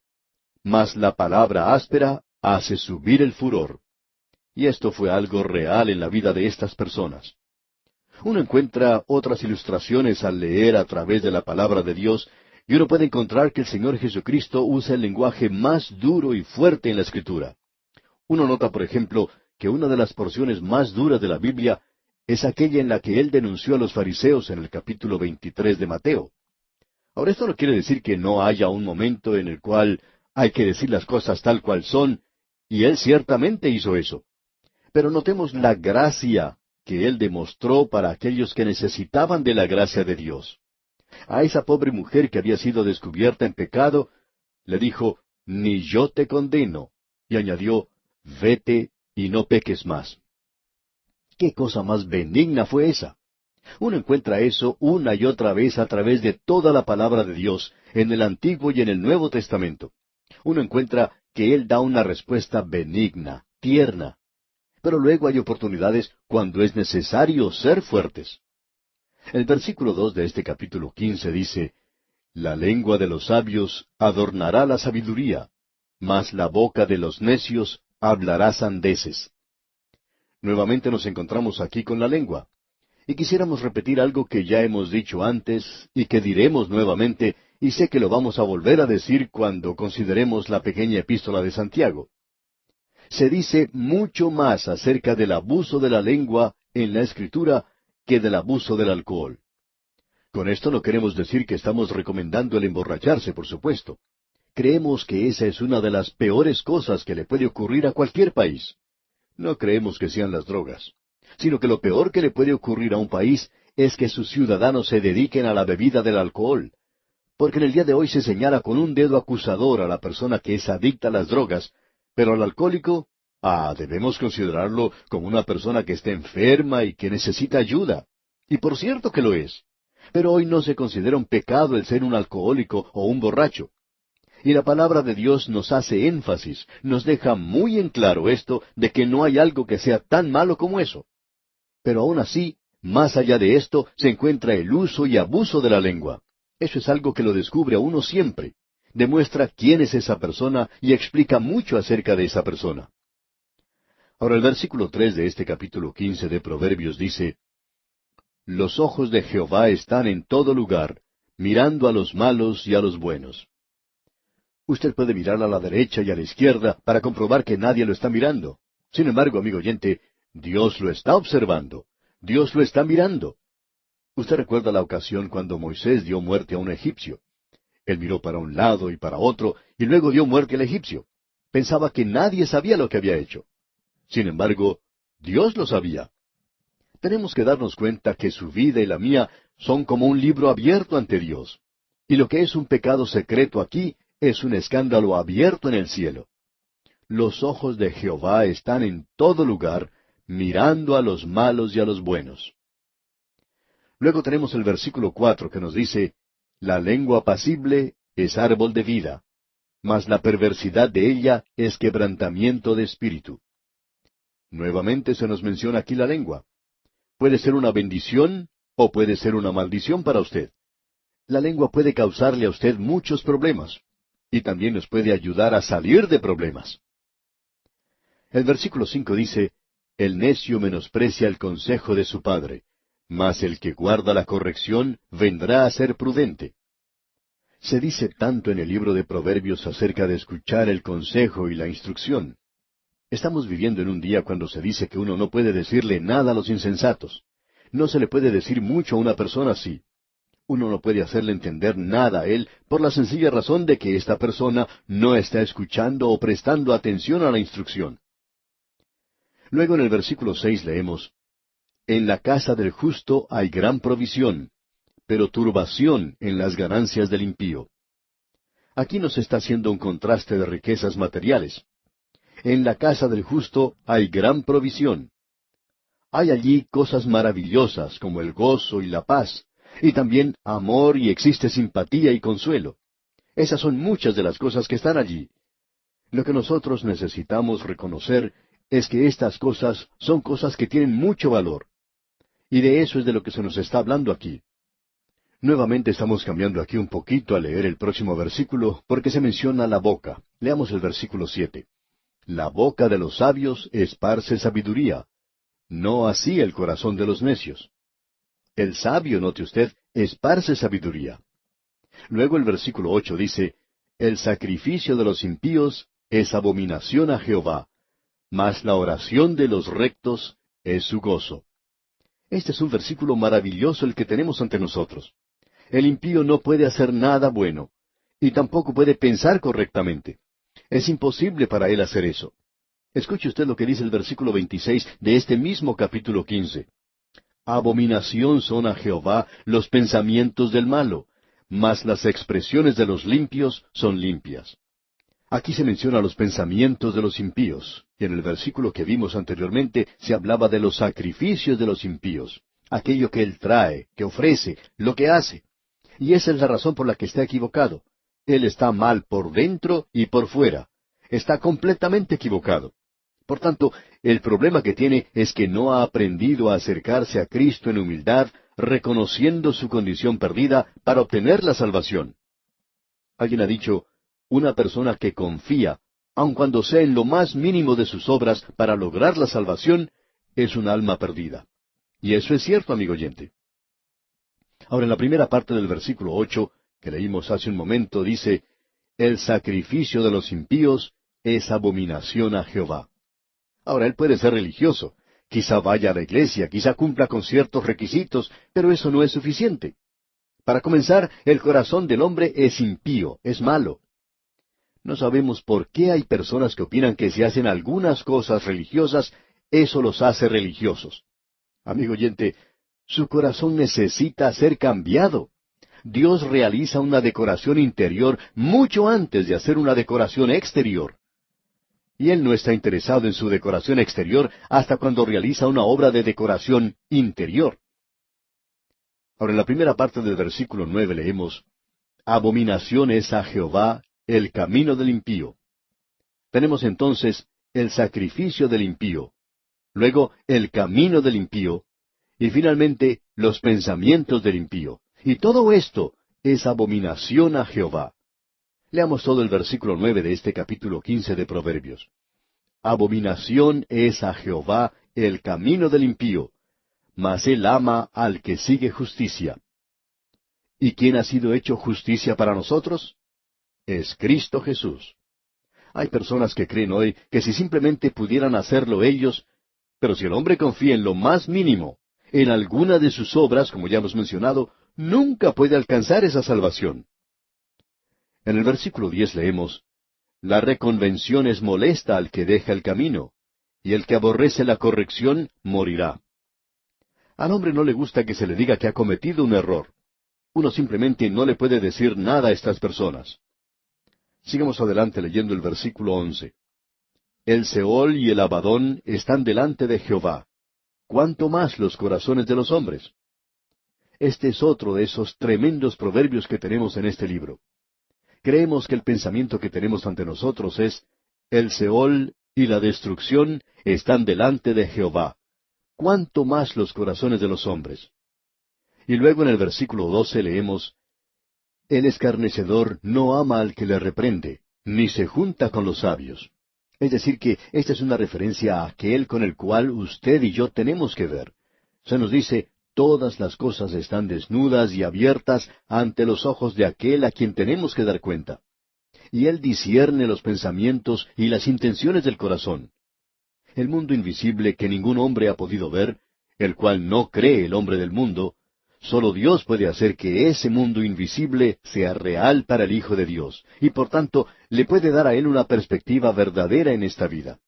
mas la palabra áspera hace subir el furor. Y esto fue algo real en la vida de estas personas. Uno encuentra otras ilustraciones al leer a través de la palabra de Dios, y uno puede encontrar que el Señor Jesucristo usa el lenguaje más duro y fuerte en la Escritura. Uno nota, por ejemplo, que una de las porciones más duras de la Biblia es aquella en la que Él denunció a los fariseos en el capítulo 23 de Mateo. Ahora, esto no quiere decir que no haya un momento en el cual hay que decir las cosas tal cual son, y Él ciertamente hizo eso. Pero notemos la gracia que Él demostró para aquellos que necesitaban de la gracia de Dios. A esa pobre mujer que había sido descubierta en pecado, le dijo, ni yo te condeno, y añadió, vete y no peques más. ¿Qué cosa más benigna fue esa? Uno encuentra eso una y otra vez a través de toda la palabra de Dios, en el Antiguo y en el Nuevo Testamento. Uno encuentra que Él da una respuesta benigna, tierna. Pero luego hay oportunidades cuando es necesario ser fuertes. El versículo 2 de este capítulo 15 dice, la lengua de los sabios adornará la sabiduría, mas la boca de los necios hablará sandeces. Nuevamente nos encontramos aquí con la lengua. Y quisiéramos repetir algo que ya hemos dicho antes y que diremos nuevamente, y sé que lo vamos a volver a decir cuando consideremos la pequeña epístola de Santiago. Se dice mucho más acerca del abuso de la lengua en la Escritura que del abuso del alcohol. Con esto no queremos decir que estamos recomendando el emborracharse, por supuesto. Creemos que esa es una de las peores cosas que le puede ocurrir a cualquier país. No creemos que sean las drogas, sino que lo peor que le puede ocurrir a un país es que sus ciudadanos se dediquen a la bebida del alcohol. Porque en el día de hoy se señala con un dedo acusador a la persona que es adicta a las drogas, pero al alcohólico, debemos considerarlo como una persona que está enferma y que necesita ayuda. Y por cierto que lo es. Pero hoy no se considera un pecado el ser un alcohólico o un borracho. Y la palabra de Dios nos hace énfasis, nos deja muy en claro esto de que no hay algo que sea tan malo como eso. Pero aún así, más allá de esto, se encuentra el uso y abuso de la lengua. Eso es algo que lo descubre a uno siempre. Demuestra quién es esa persona y explica mucho acerca de esa persona. Ahora el versículo 3 de este capítulo 15 de Proverbios dice, los ojos de Jehová están en todo lugar, mirando a los malos y a los buenos. Usted puede mirar a la derecha y a la izquierda para comprobar que nadie lo está mirando. Sin embargo, amigo oyente, Dios lo está observando. Dios lo está mirando. Usted recuerda la ocasión cuando Moisés dio muerte a un egipcio. Él miró para un lado y para otro, y luego dio muerte al egipcio. Pensaba que nadie sabía lo que había hecho. Sin embargo, Dios lo sabía. Tenemos que darnos cuenta que su vida y la mía son como un libro abierto ante Dios. Y lo que es un pecado secreto aquí es un escándalo abierto en el cielo. Los ojos de Jehová están en todo lugar, mirando a los malos y a los buenos. Luego tenemos el versículo 4 que nos dice, la lengua apacible es árbol de vida, mas la perversidad de ella es quebrantamiento de espíritu. Nuevamente se nos menciona aquí la lengua. Puede ser una bendición o puede ser una maldición para usted. La lengua puede causarle a usted muchos problemas y también nos puede ayudar a salir de problemas. El versículo 5 dice, el necio menosprecia el consejo de su padre, mas el que guarda la corrección vendrá a ser prudente. Se dice tanto en el libro de Proverbios acerca de escuchar el consejo y la instrucción. Estamos viviendo en un día cuando se dice que uno no puede decirle nada a los insensatos. No se le puede decir mucho a una persona así. Uno no puede hacerle entender nada a él por la sencilla razón de que esta persona no está escuchando o prestando atención a la instrucción. Luego en el versículo 6 leemos, En la casa del justo hay gran provisión, pero turbación en las ganancias del impío. Aquí nos está haciendo un contraste de riquezas materiales. En la casa del justo hay gran provisión. Hay allí cosas maravillosas como el gozo y la paz, y también amor y existe simpatía y consuelo. Esas son muchas de las cosas que están allí. Lo que nosotros necesitamos reconocer es que estas cosas son cosas que tienen mucho valor. Y de eso es de lo que se nos está hablando aquí. Nuevamente estamos cambiando aquí un poquito al leer el próximo versículo, porque se menciona la boca. Leamos el versículo 7. La boca de los sabios esparce sabiduría, no así el corazón de los necios. El sabio, note usted, esparce sabiduría. Luego el versículo 8 dice, El sacrificio de los impíos es abominación a Jehová, mas la oración de los rectos es su gozo. Este es un versículo maravilloso el que tenemos ante nosotros. El impío no puede hacer nada bueno, y tampoco puede pensar correctamente. Es imposible para él hacer eso. Escuche usted lo que dice el versículo 26 de este mismo capítulo 15. Abominación son a Jehová los pensamientos del malo, mas las expresiones de los limpios son limpias. Aquí se menciona los pensamientos de los impíos, y en el versículo que vimos anteriormente se hablaba de los sacrificios de los impíos, aquello que él trae, que ofrece, lo que hace. Y esa es la razón por la que está equivocado. Él está mal por dentro y por fuera. Está completamente equivocado. Por tanto, el problema que tiene es que no ha aprendido a acercarse a Cristo en humildad, reconociendo su condición perdida para obtener la salvación. Alguien ha dicho, una persona que confía, aun cuando sea en lo más mínimo de sus obras para lograr la salvación, es un alma perdida. Y eso es cierto, amigo oyente. Ahora, en la primera parte del versículo 8, que leímos hace un momento, dice, El sacrificio de los impíos es abominación a Jehová. Ahora, él puede ser religioso, quizá vaya a la iglesia, quizá cumpla con ciertos requisitos, pero eso no es suficiente. Para comenzar, el corazón del hombre es impío, es malo. No sabemos por qué hay personas que opinan que si hacen algunas cosas religiosas, eso los hace religiosos. Amigo oyente, su corazón necesita ser cambiado. Dios realiza una decoración interior mucho antes de hacer una decoración exterior. Y Él no está interesado en su decoración exterior hasta cuando realiza una obra de decoración interior. Ahora, en la primera parte del versículo 9 leemos, Abominación es a Jehová el camino del impío. Tenemos entonces el sacrificio del impío, luego el camino del impío, y finalmente los pensamientos del impío. Y todo esto es abominación a Jehová. Leamos todo el versículo 9 de este capítulo 15 de Proverbios. Abominación es a Jehová el camino del impío, mas él ama al que sigue justicia. ¿Y quién ha sido hecho justicia para nosotros? Es Cristo Jesús. Hay personas que creen hoy que si simplemente pudieran hacerlo ellos, pero si el hombre confía en lo más mínimo, en alguna de sus obras, como ya hemos mencionado, nunca puede alcanzar esa salvación. En el versículo 10 leemos, La reconvención es molesta al que deja el camino, y el que aborrece la corrección morirá. Al hombre no le gusta que se le diga que ha cometido un error. Uno simplemente no le puede decir nada a estas personas. Sigamos adelante leyendo el versículo 11. El Seol y el Abadón están delante de Jehová. ¿Cuánto más los corazones de los hombres? Este es otro de esos tremendos proverbios que tenemos en este libro. Creemos que el pensamiento que tenemos ante nosotros es, el Seol y la destrucción están delante de Jehová. ¿Cuánto más los corazones de los hombres? Y luego en el versículo 12 leemos, El escarnecedor no ama al que le reprende, ni se junta con los sabios. Es decir que esta es una referencia a aquel con el cual usted y yo tenemos que ver. Se nos dice, Todas las cosas están desnudas y abiertas ante los ojos de aquel a quien tenemos que dar cuenta. Y Él discierne los pensamientos y las intenciones del corazón. El mundo invisible que ningún hombre ha podido ver, el cual no cree el hombre del mundo, solo Dios puede hacer que ese mundo invisible sea real para el Hijo de Dios, y por tanto le puede dar a él una perspectiva verdadera en esta vida.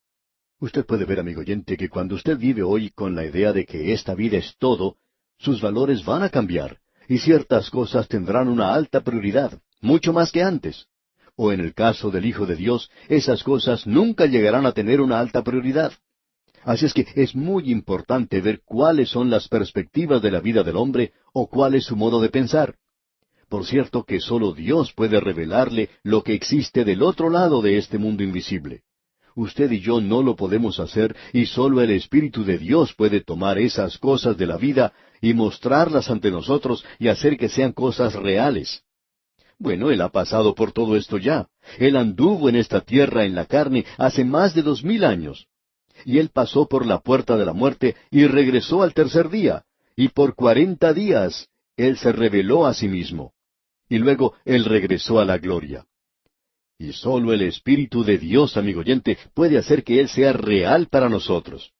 Usted puede ver, amigo oyente, que cuando usted vive hoy con la idea de que esta vida es todo, sus valores van a cambiar, y ciertas cosas tendrán una alta prioridad, mucho más que antes. O en el caso del Hijo de Dios, esas cosas nunca llegarán a tener una alta prioridad. Así es que es muy importante ver cuáles son las perspectivas de la vida del hombre o cuál es su modo de pensar. Por cierto que solo Dios puede revelarle lo que existe del otro lado de este mundo invisible. Usted y yo no lo podemos hacer y solo el Espíritu de Dios puede tomar esas cosas de la vida y mostrarlas ante nosotros y hacer que sean cosas reales. Bueno, Él ha pasado por todo esto ya. Él anduvo en esta tierra en la carne hace más de 2000 años. Y Él pasó por la puerta de la muerte y regresó al tercer día. Y por 40 días Él se reveló a sí mismo. Y luego Él regresó a la gloria. Y solo el Espíritu de Dios, amigo oyente, puede hacer que Él sea real para nosotros.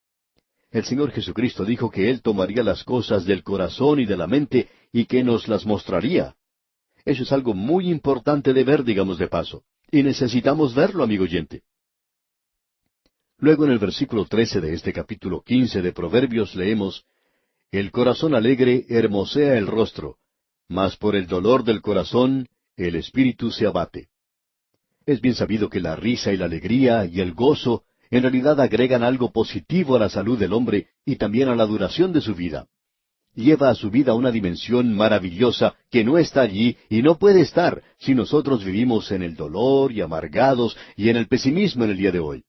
El Señor Jesucristo dijo que Él tomaría las cosas del corazón y de la mente y que nos las mostraría. Eso es algo muy importante de ver, digamos de paso. Y necesitamos verlo, amigo oyente. Luego en el versículo 13 de este capítulo 15 de Proverbios leemos, El corazón alegre hermosea el rostro, mas por el dolor del corazón el espíritu se abate. Es bien sabido que la risa y la alegría y el gozo en realidad agregan algo positivo a la salud del hombre y también a la duración de su vida. Lleva a su vida una dimensión maravillosa que no está allí y no puede estar si nosotros vivimos en el dolor y amargados y en el pesimismo en el día de hoy.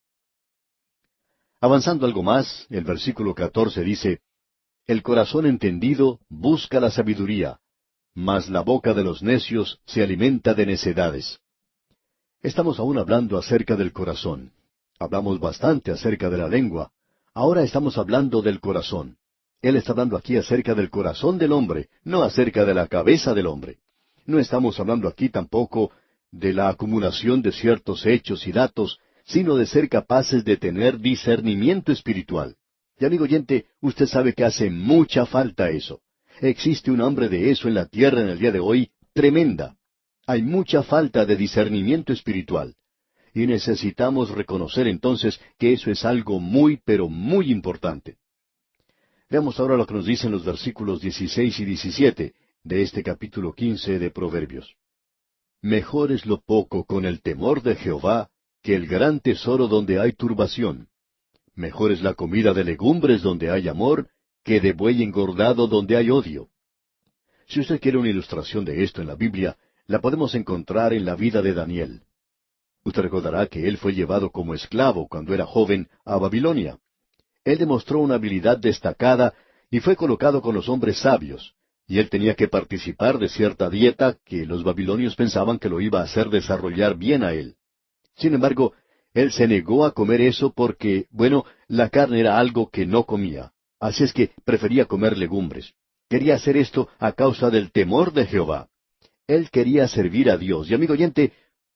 Avanzando algo más, el versículo 14 dice, El corazón entendido busca la sabiduría, mas la boca de los necios se alimenta de necedades. Estamos aún hablando acerca del corazón. Hablamos bastante acerca de la lengua. Ahora estamos hablando del corazón. Él está hablando aquí acerca del corazón del hombre, no acerca de la cabeza del hombre. No estamos hablando aquí tampoco de la acumulación de ciertos hechos y datos, sino de ser capaces de tener discernimiento espiritual. Y amigo oyente, usted sabe que hace mucha falta eso. Existe un hambre de eso en la tierra en el día de hoy, tremenda. Hay mucha falta de discernimiento espiritual. Y necesitamos reconocer entonces que eso es algo muy, pero muy importante. Veamos ahora lo que nos dicen los versículos 16 y 17 de este capítulo 15 de Proverbios. Mejor es lo poco con el temor de Jehová que el gran tesoro donde hay turbación. Mejor es la comida de legumbres donde hay amor que de buey engordado donde hay odio. Si usted quiere una ilustración de esto en la Biblia, la podemos encontrar en la vida de Daniel. Usted recordará que él fue llevado como esclavo cuando era joven a Babilonia. Él demostró una habilidad destacada y fue colocado con los hombres sabios, y él tenía que participar de cierta dieta que los babilonios pensaban que lo iba a hacer desarrollar bien a él. Sin embargo, él se negó a comer eso porque, bueno, la carne era algo que no comía, así es que prefería comer legumbres. Quería hacer esto a causa del temor de Jehová. Él quería servir a Dios. Y amigo oyente,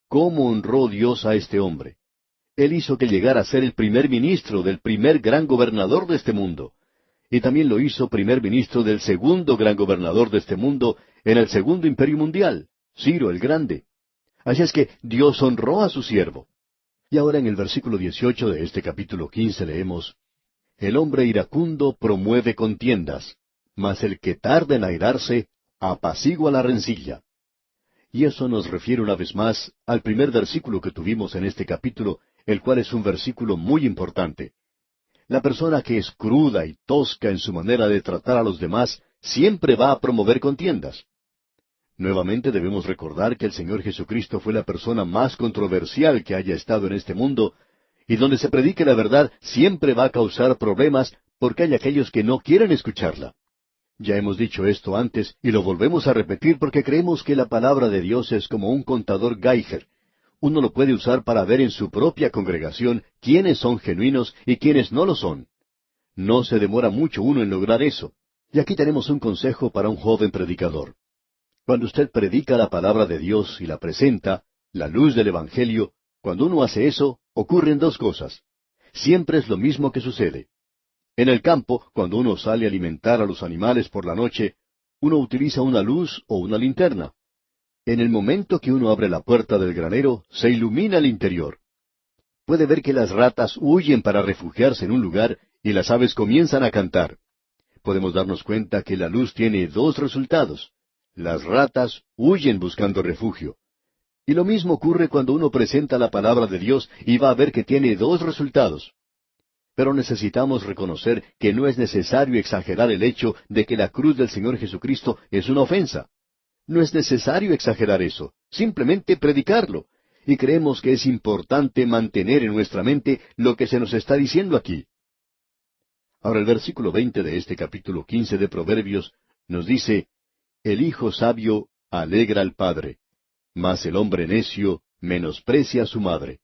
¿cómo honró Dios a este hombre? Él hizo que llegara a ser el primer ministro del primer gran gobernador de este mundo. Y también lo hizo primer ministro del segundo gran gobernador de este mundo en el segundo imperio mundial, Ciro el Grande. Así es que Dios honró a su siervo. Y ahora en el versículo 18 de este capítulo 15 leemos, El hombre iracundo promueve contiendas, mas el que tarda en airarse apacigua la rencilla. Y eso nos refiere una vez más al primer versículo que tuvimos en este capítulo, el cual es un versículo muy importante. La persona que es cruda y tosca en su manera de tratar a los demás siempre va a promover contiendas. Nuevamente debemos recordar que el Señor Jesucristo fue la persona más controversial que haya estado en este mundo, y donde se predique la verdad siempre va a causar problemas porque hay aquellos que no quieren escucharla. Ya hemos dicho esto antes y lo volvemos a repetir porque creemos que la palabra de Dios es como un contador Geiger. Uno lo puede usar para ver en su propia congregación quiénes son genuinos y quiénes no lo son. No se demora mucho uno en lograr eso. Y aquí tenemos un consejo para un joven predicador. Cuando usted predica la palabra de Dios y la presenta, la luz del Evangelio, cuando uno hace eso, ocurren dos cosas. Siempre es lo mismo que sucede. En el campo, cuando uno sale a alimentar a los animales por la noche, uno utiliza una luz o una linterna. En el momento que uno abre la puerta del granero, se ilumina el interior. Puede ver que las ratas huyen para refugiarse en un lugar y las aves comienzan a cantar. Podemos darnos cuenta que la luz tiene dos resultados. Las ratas huyen buscando refugio. Y lo mismo ocurre cuando uno presenta la palabra de Dios y va a ver que tiene dos resultados. Pero necesitamos reconocer que no es necesario exagerar el hecho de que la cruz del Señor Jesucristo es una ofensa. No es necesario exagerar eso, simplemente predicarlo. Y creemos que es importante mantener en nuestra mente lo que se nos está diciendo aquí. Ahora el versículo 20 de este capítulo 15 de Proverbios nos dice, el hijo sabio alegra al padre, mas el hombre necio menosprecia a su madre.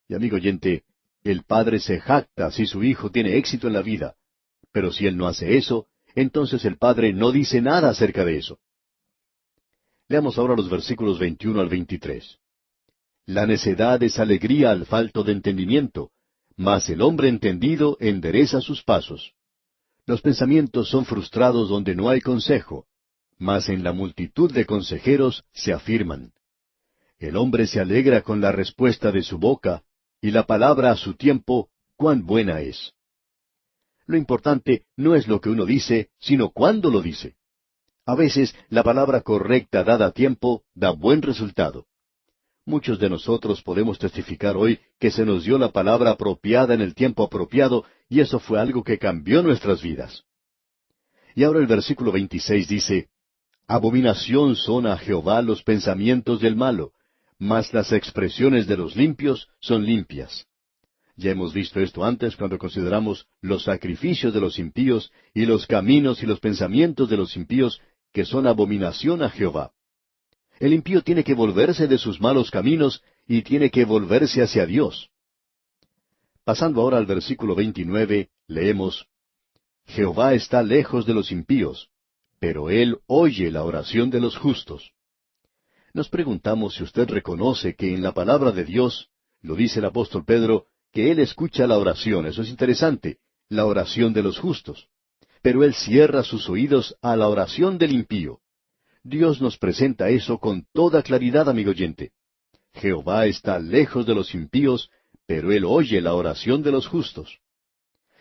Y amigo oyente, el padre se jacta si su hijo tiene éxito en la vida, pero si él no hace eso, entonces el padre no dice nada acerca de eso. Leamos ahora los versículos 21 al 23. La necedad es alegría al falto de entendimiento, mas el hombre entendido endereza sus pasos. Los pensamientos son frustrados donde no hay consejo, mas en la multitud de consejeros se afirman. El hombre se alegra con la respuesta de su boca, y la palabra a su tiempo, cuán buena es. Lo importante no es lo que uno dice, sino cuándo lo dice. A veces la palabra correcta dada a tiempo da buen resultado. Muchos de nosotros podemos testificar hoy que se nos dio la palabra apropiada en el tiempo apropiado, y eso fue algo que cambió nuestras vidas. Y ahora el versículo 26 dice, abominación son a Jehová los pensamientos del malo, mas las expresiones de los limpios son limpias. Ya hemos visto esto antes cuando consideramos los sacrificios de los impíos y los caminos y los pensamientos de los impíos, que son abominación a Jehová. El impío tiene que volverse de sus malos caminos y tiene que volverse hacia Dios. Pasando ahora al versículo 29, leemos, Jehová está lejos de los impíos, pero Él oye la oración de los justos. Nos preguntamos si usted reconoce que en la palabra de Dios, lo dice el apóstol Pedro, que Él escucha la oración, eso es interesante, la oración de los justos. Pero Él cierra sus oídos a la oración del impío. Dios nos presenta eso con toda claridad, amigo oyente. Jehová está lejos de los impíos, pero Él oye la oración de los justos.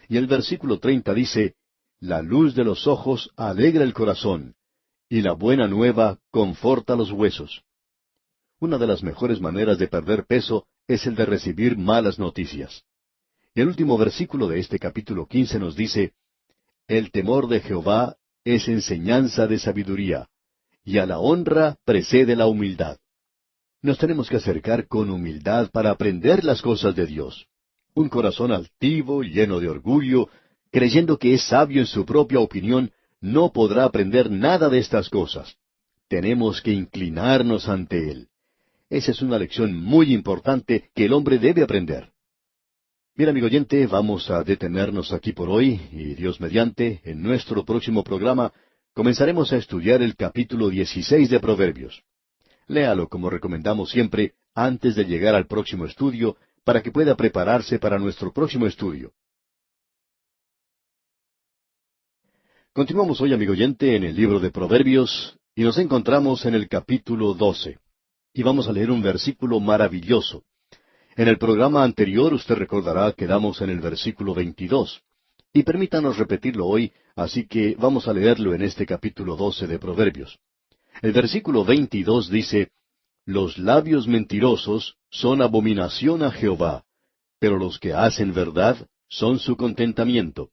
Y el versículo 30 dice, la luz de los ojos alegra el corazón, y la buena nueva conforta los huesos. Una de las mejores maneras de perder peso es el de recibir malas noticias. Y el último versículo de este capítulo 15 nos dice, el temor de Jehová es enseñanza de sabiduría, y a la honra precede la humildad. Nos tenemos que acercar con humildad para aprender las cosas de Dios. Un corazón altivo, lleno de orgullo, creyendo que es sabio en su propia opinión, no podrá aprender nada de estas cosas. Tenemos que inclinarnos ante Él. Esa es una lección muy importante que el hombre debe aprender. Bien, amigo oyente, vamos a detenernos aquí por hoy, y Dios mediante, en nuestro próximo programa, comenzaremos a estudiar el capítulo 16 de Proverbios. Léalo como recomendamos siempre, antes de llegar al próximo estudio, para que pueda prepararse para nuestro próximo estudio. Continuamos hoy, amigo oyente, en el libro de Proverbios, y nos encontramos en el capítulo 12. Y vamos a leer un versículo maravilloso. En el programa anterior, usted recordará, quedamos en el versículo 22. Y permítanos repetirlo hoy, así que vamos a leerlo en este capítulo 12 de Proverbios. El versículo 22 dice, los labios mentirosos son abominación a Jehová, pero los que hacen verdad son su contentamiento.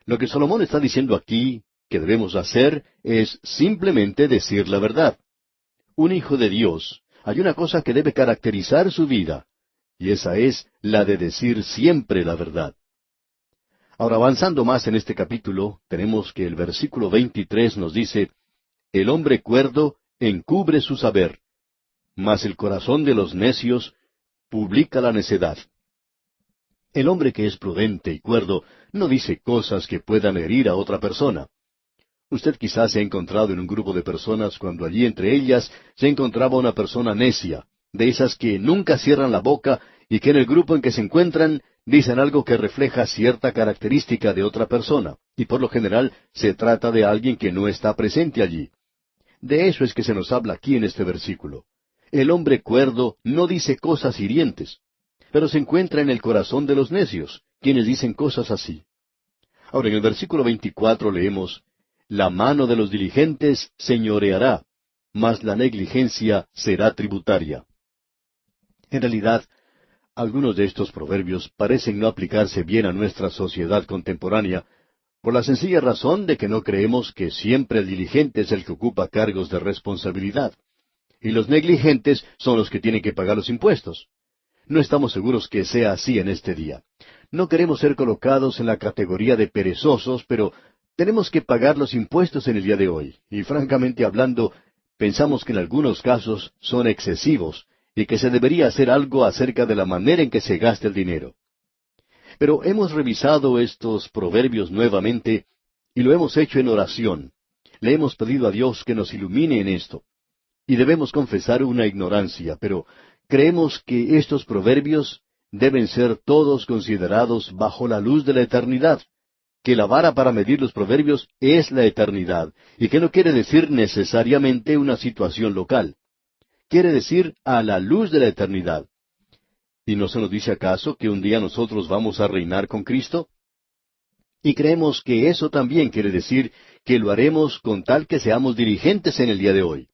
Lo que Salomón está diciendo aquí, que debemos hacer, es simplemente decir la verdad. Un hijo de Dios, hay una cosa que debe caracterizar su vida, y esa es la de decir siempre la verdad. Ahora, avanzando más en este capítulo, tenemos que el versículo 23 nos dice, el hombre cuerdo encubre su saber, mas el corazón de los necios publica la necedad. El hombre que es prudente y cuerdo No dice cosas que puedan herir a otra persona. Usted quizás se ha encontrado en un grupo de personas cuando allí entre ellas se encontraba una persona necia, de esas que nunca cierran la boca y que en el grupo en que se encuentran dicen algo que refleja cierta característica de otra persona, y por lo general se trata de alguien que no está presente allí. De eso es que se nos habla aquí en este versículo. El hombre cuerdo no dice cosas hirientes, pero se encuentra en el corazón de los necios, quienes dicen cosas así. Ahora, en el versículo 24 leemos, la mano de los diligentes señoreará, mas la negligencia será tributaria. En realidad, algunos de estos proverbios parecen no aplicarse bien a nuestra sociedad contemporánea, por la sencilla razón de que no creemos que siempre el diligente es el que ocupa cargos de responsabilidad, y los negligentes son los que tienen que pagar los impuestos. No estamos seguros que sea así en este día. No queremos ser colocados en la categoría de perezosos, pero tenemos que pagar los impuestos en el día de hoy, y francamente hablando, pensamos que en algunos casos son excesivos, y que se debería hacer algo acerca de la manera en que se gasta el dinero. Pero hemos revisado estos proverbios nuevamente, y lo hemos hecho en oración. Le hemos pedido a Dios que nos ilumine en esto. Y debemos confesar una ignorancia, pero creemos que estos proverbios deben ser todos considerados bajo la luz de la eternidad, que la vara para medir los proverbios es la eternidad, y que no quiere decir necesariamente una situación local. Quiere decir a la luz de la eternidad. ¿Y no se nos dice acaso que un día nosotros vamos a reinar con Cristo? Y creemos que eso también quiere decir que lo haremos con tal que seamos dirigentes en el día de hoy.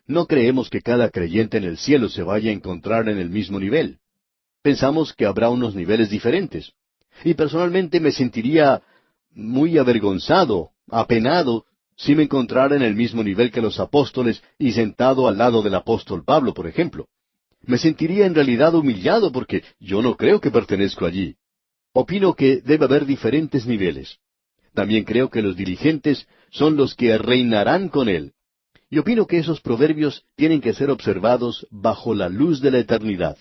No creemos que cada creyente en el cielo se vaya a encontrar en el mismo nivel. Pensamos que habrá unos niveles diferentes. Y personalmente me sentiría muy avergonzado, apenado, si me encontrara en el mismo nivel que los apóstoles y sentado al lado del apóstol Pablo, por ejemplo. Me sentiría en realidad humillado porque yo no creo que pertenezco allí. Opino que debe haber diferentes niveles. También creo que los diligentes son los que reinarán con él. Y opino que esos proverbios tienen que ser observados bajo la luz de la eternidad.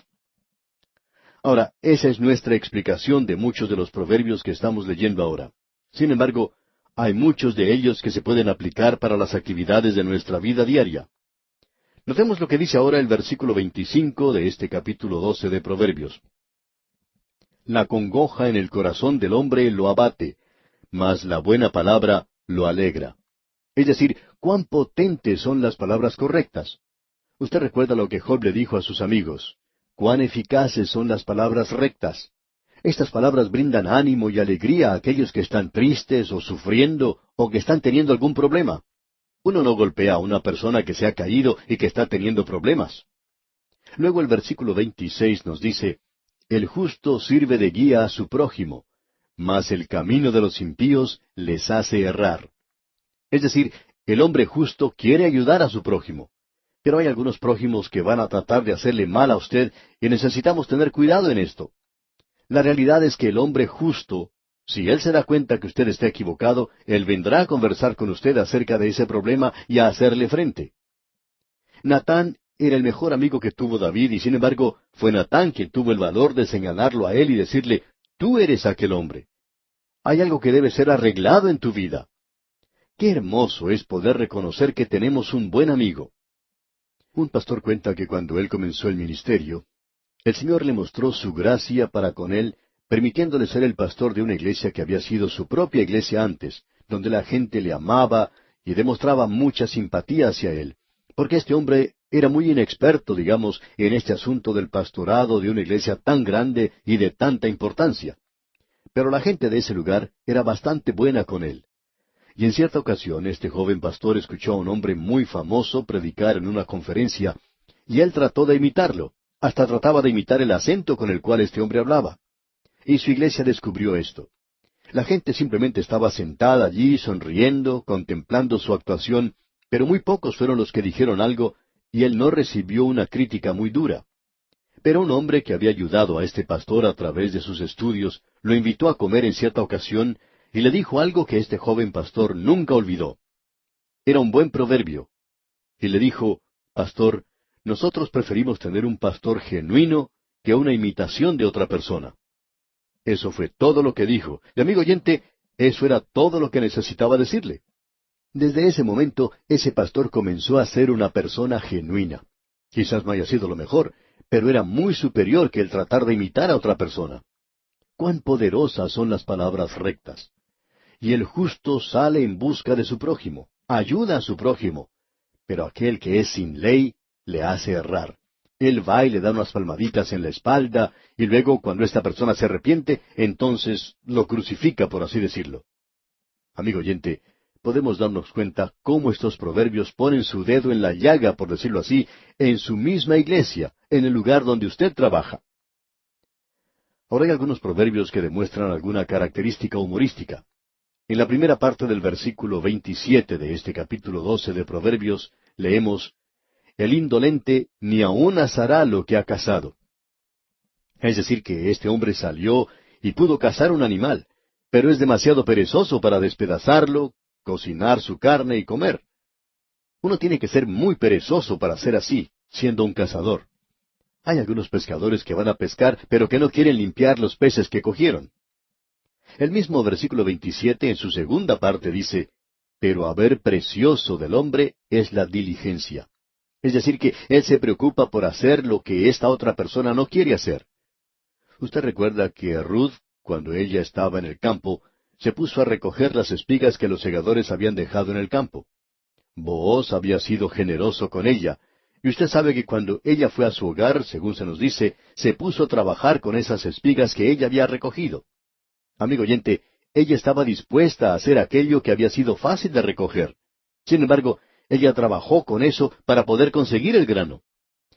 Ahora, esa es nuestra explicación de muchos de los proverbios que estamos leyendo ahora. Sin embargo, hay muchos de ellos que se pueden aplicar para las actividades de nuestra vida diaria. Notemos lo que dice ahora el versículo 25 de este capítulo 12 de Proverbios. La congoja en el corazón del hombre lo abate, mas la buena palabra lo alegra. Es decir, cuán potentes son las palabras correctas. Usted recuerda lo que Job le dijo a sus amigos. Cuán eficaces son las palabras rectas. Estas palabras brindan ánimo y alegría a aquellos que están tristes o sufriendo o que están teniendo algún problema. Uno no golpea a una persona que se ha caído y que está teniendo problemas. Luego el versículo 26 nos dice, el justo sirve de guía a su prójimo, mas el camino de los impíos les hace errar. Es decir, el hombre justo quiere ayudar a su prójimo. Pero hay algunos prójimos que van a tratar de hacerle mal a usted y necesitamos tener cuidado en esto. La realidad es que el hombre justo, si él se da cuenta que usted está equivocado, él vendrá a conversar con usted acerca de ese problema y a hacerle frente. Natán era el mejor amigo que tuvo David y sin embargo fue Natán quien tuvo el valor de señalarlo a él y decirle, tú eres aquel hombre. Hay algo que debe ser arreglado en tu vida. Qué hermoso es poder reconocer que tenemos un buen amigo. Un pastor cuenta que cuando él comenzó el ministerio, el Señor le mostró su gracia para con él, permitiéndole ser el pastor de una iglesia que había sido su propia iglesia antes, donde la gente le amaba y demostraba mucha simpatía hacia él, porque este hombre era muy inexperto, digamos, en este asunto del pastorado de una iglesia tan grande y de tanta importancia. Pero la gente de ese lugar era bastante buena con él. Y en cierta ocasión este joven pastor escuchó a un hombre muy famoso predicar en una conferencia, y él trató de imitarlo, hasta trataba de imitar el acento con el cual este hombre hablaba. Y su iglesia descubrió esto. La gente simplemente estaba sentada allí, sonriendo, contemplando su actuación, pero muy pocos fueron los que dijeron algo, y él no recibió una crítica muy dura. Pero un hombre que había ayudado a este pastor a través de sus estudios, lo invitó a comer en cierta ocasión, y le dijo algo que este joven pastor nunca olvidó. Era un buen proverbio. Y le dijo, pastor, nosotros preferimos tener un pastor genuino que una imitación de otra persona. Eso fue todo lo que dijo. Y amigo oyente, eso era todo lo que necesitaba decirle. Desde ese momento, ese pastor comenzó a ser una persona genuina. Quizás no haya sido lo mejor, pero era muy superior que el tratar de imitar a otra persona. Cuán poderosas son las palabras rectas. Y el justo sale en busca de su prójimo, ayuda a su prójimo, pero aquel que es sin ley le hace errar. Él va y le da unas palmaditas en la espalda, y luego, cuando esta persona se arrepiente, entonces lo crucifica, por así decirlo. Amigo oyente, podemos darnos cuenta cómo estos proverbios ponen su dedo en la llaga, por decirlo así, en su misma iglesia, en el lugar donde usted trabaja. Ahora hay algunos proverbios que demuestran alguna característica humorística. En la primera parte del versículo 27 de este capítulo 12 de Proverbios, leemos, el indolente ni aun asará lo que ha cazado. Es decir, que este hombre salió y pudo cazar un animal, pero es demasiado perezoso para despedazarlo, cocinar su carne y comer. Uno tiene que ser muy perezoso para ser así, siendo un cazador. Hay algunos pescadores que van a pescar, pero que no quieren limpiar los peces que cogieron. El mismo versículo 27 en su segunda parte dice, pero haber precioso del hombre es la diligencia. Es decir, que él se preocupa por hacer lo que esta otra persona no quiere hacer. Usted recuerda que Ruth, cuando ella estaba en el campo, se puso a recoger las espigas que los segadores habían dejado en el campo. Booz había sido generoso con ella, y usted sabe que cuando ella fue a su hogar, según se nos dice, se puso a trabajar con esas espigas que ella había recogido. Amigo oyente, ella estaba dispuesta a hacer aquello que había sido fácil de recoger. Sin embargo, ella trabajó con eso para poder conseguir el grano.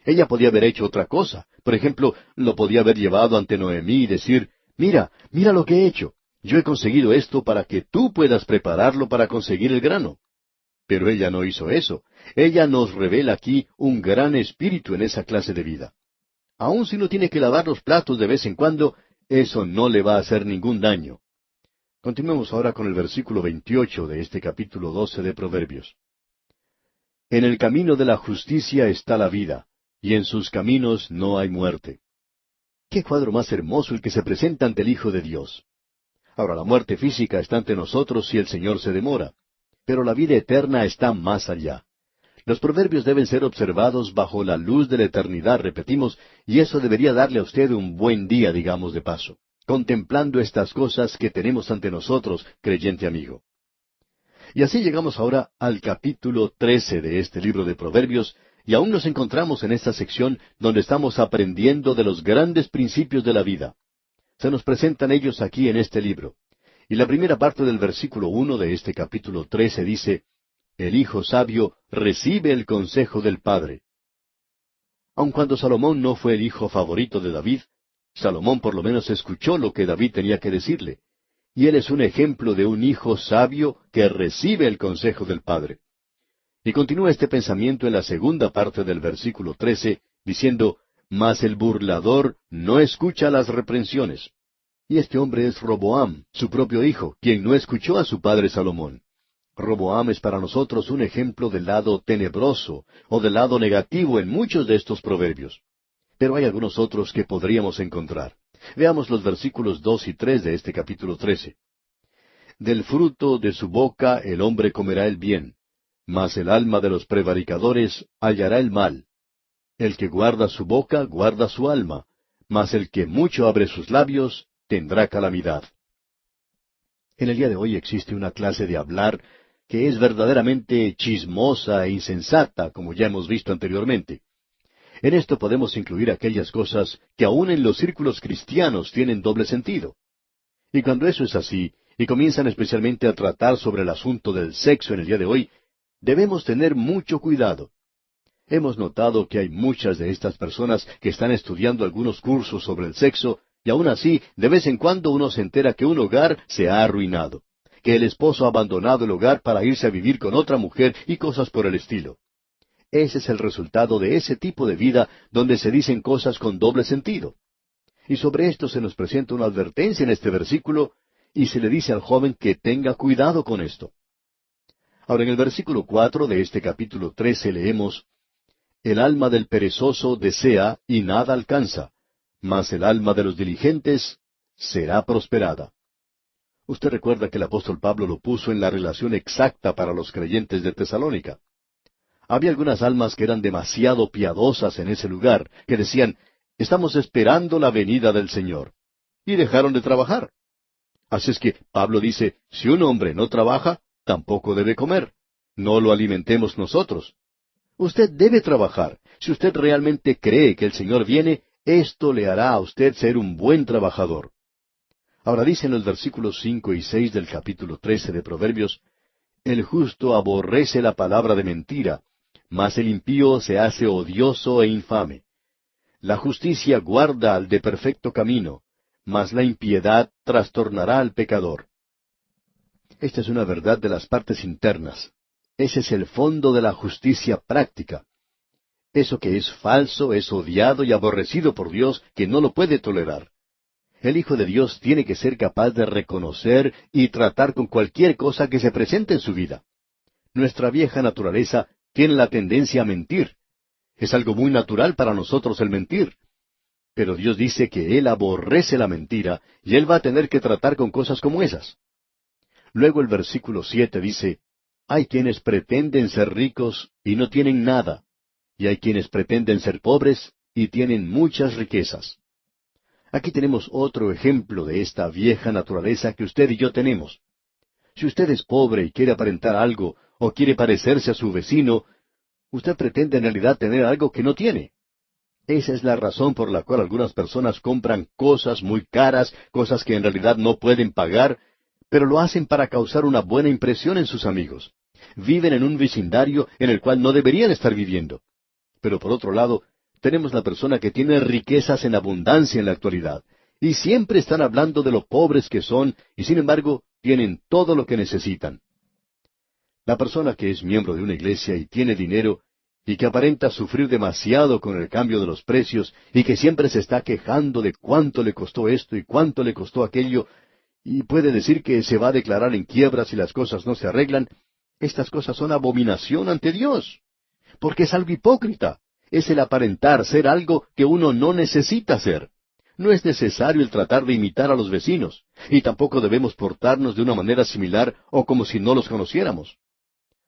Ella podía haber hecho otra cosa. Por ejemplo, lo podía haber llevado ante Noemí y decir, mira, mira lo que he hecho. Yo he conseguido esto para que tú puedas prepararlo para conseguir el grano. Pero ella no hizo eso. Ella nos revela aquí un gran espíritu en esa clase de vida. Aun si no tiene que lavar los platos de vez en cuando, eso no le va a hacer ningún daño. Continuemos ahora con el versículo 28 de este capítulo 12 de Proverbios. En el camino de la justicia está la vida, y en sus caminos no hay muerte. ¿Qué cuadro más hermoso el que se presenta ante el Hijo de Dios? Ahora, la muerte física está ante nosotros si el Señor se demora, pero la vida eterna está más allá. Los proverbios deben ser observados bajo la luz de la eternidad, repetimos, y eso debería darle a usted un buen día, digamos de paso, contemplando estas cosas que tenemos ante nosotros, creyente amigo. Y así llegamos ahora al capítulo 13 de este libro de Proverbios, y aún nos encontramos en esta sección donde estamos aprendiendo de los grandes principios de la vida. Se nos presentan ellos aquí en este libro. Y la primera parte del versículo 1 de este capítulo 13 dice, el hijo sabio recibe el consejo del padre. Aun cuando Salomón no fue el hijo favorito de David, Salomón por lo menos escuchó lo que David tenía que decirle. Y él es un ejemplo de un hijo sabio que recibe el consejo del padre. Y continúa este pensamiento en la segunda parte del versículo 13, diciendo, mas el burlador no escucha las reprensiones. Y este hombre es Roboam, su propio hijo, quien no escuchó a su padre Salomón. Roboam es para nosotros un ejemplo del lado tenebroso o del lado negativo en muchos de estos proverbios. Pero hay algunos otros que podríamos encontrar. Veamos los versículos 2 y 3 de este capítulo 13. Del fruto de su boca el hombre comerá el bien, mas el alma de los prevaricadores hallará el mal. El que guarda su boca guarda su alma, mas el que mucho abre sus labios tendrá calamidad. En el día de hoy existe una clase de hablar que es verdaderamente chismosa e insensata, como ya hemos visto anteriormente. En esto podemos incluir aquellas cosas que aun en los círculos cristianos tienen doble sentido. Y cuando eso es así, y comienzan especialmente a tratar sobre el asunto del sexo en el día de hoy, debemos tener mucho cuidado. Hemos notado que hay muchas de estas personas que están estudiando algunos cursos sobre el sexo, y aun así, de vez en cuando uno se entera que un hogar se ha arruinado, que el esposo ha abandonado el hogar para irse a vivir con otra mujer y cosas por el estilo. Ese es el resultado de ese tipo de vida donde se dicen cosas con doble sentido. Y sobre esto se nos presenta una advertencia en este versículo, y se le dice al joven que tenga cuidado con esto. Ahora en el versículo 4 de este capítulo 13 leemos, el alma del perezoso desea y nada alcanza, mas el alma de los diligentes será prosperada. Usted recuerda que el apóstol Pablo lo puso en la relación exacta para los creyentes de Tesalónica. Había algunas almas que eran demasiado piadosas en ese lugar, que decían, estamos esperando la venida del Señor. Y dejaron de trabajar. Así es que Pablo dice, si un hombre no trabaja, tampoco debe comer. No lo alimentemos nosotros. Usted debe trabajar. Si usted realmente cree que el Señor viene, esto le hará a usted ser un buen trabajador. Ahora dice en los versículos 5 y 6 del capítulo 13 de Proverbios, el justo aborrece la palabra de mentira, mas el impío se hace odioso e infame. La justicia guarda al de perfecto camino, mas la impiedad trastornará al pecador. Esta es una verdad de las partes internas. Ese es el fondo de la justicia práctica. Eso que es falso es odiado y aborrecido por Dios, que no lo puede tolerar. El Hijo de Dios tiene que ser capaz de reconocer y tratar con cualquier cosa que se presente en su vida. Nuestra vieja naturaleza tiene la tendencia a mentir. Es algo muy natural para nosotros el mentir. Pero Dios dice que Él aborrece la mentira y Él va a tener que tratar con cosas como esas. Luego el versículo 7 dice, hay quienes pretenden ser ricos y no tienen nada, y hay quienes pretenden ser pobres y tienen muchas riquezas. Aquí tenemos otro ejemplo de esta vieja naturaleza que usted y yo tenemos. Si usted es pobre y quiere aparentar algo, o quiere parecerse a su vecino, usted pretende en realidad tener algo que no tiene. Esa es la razón por la cual algunas personas compran cosas muy caras, cosas que en realidad no pueden pagar, pero lo hacen para causar una buena impresión en sus amigos. Viven en un vecindario en el cual no deberían estar viviendo. Pero por otro lado, tenemos la persona que tiene riquezas en abundancia en la actualidad, y siempre están hablando de lo pobres que son, y sin embargo, tienen todo lo que necesitan. La persona que es miembro de una iglesia y tiene dinero, y que aparenta sufrir demasiado con el cambio de los precios, y que siempre se está quejando de cuánto le costó esto y cuánto le costó aquello, y puede decir que se va a declarar en quiebra si las cosas no se arreglan, estas cosas son abominación ante Dios, porque es algo hipócrita. Es el aparentar ser algo que uno no necesita ser. No es necesario el tratar de imitar a los vecinos, y tampoco debemos portarnos de una manera similar o como si no los conociéramos.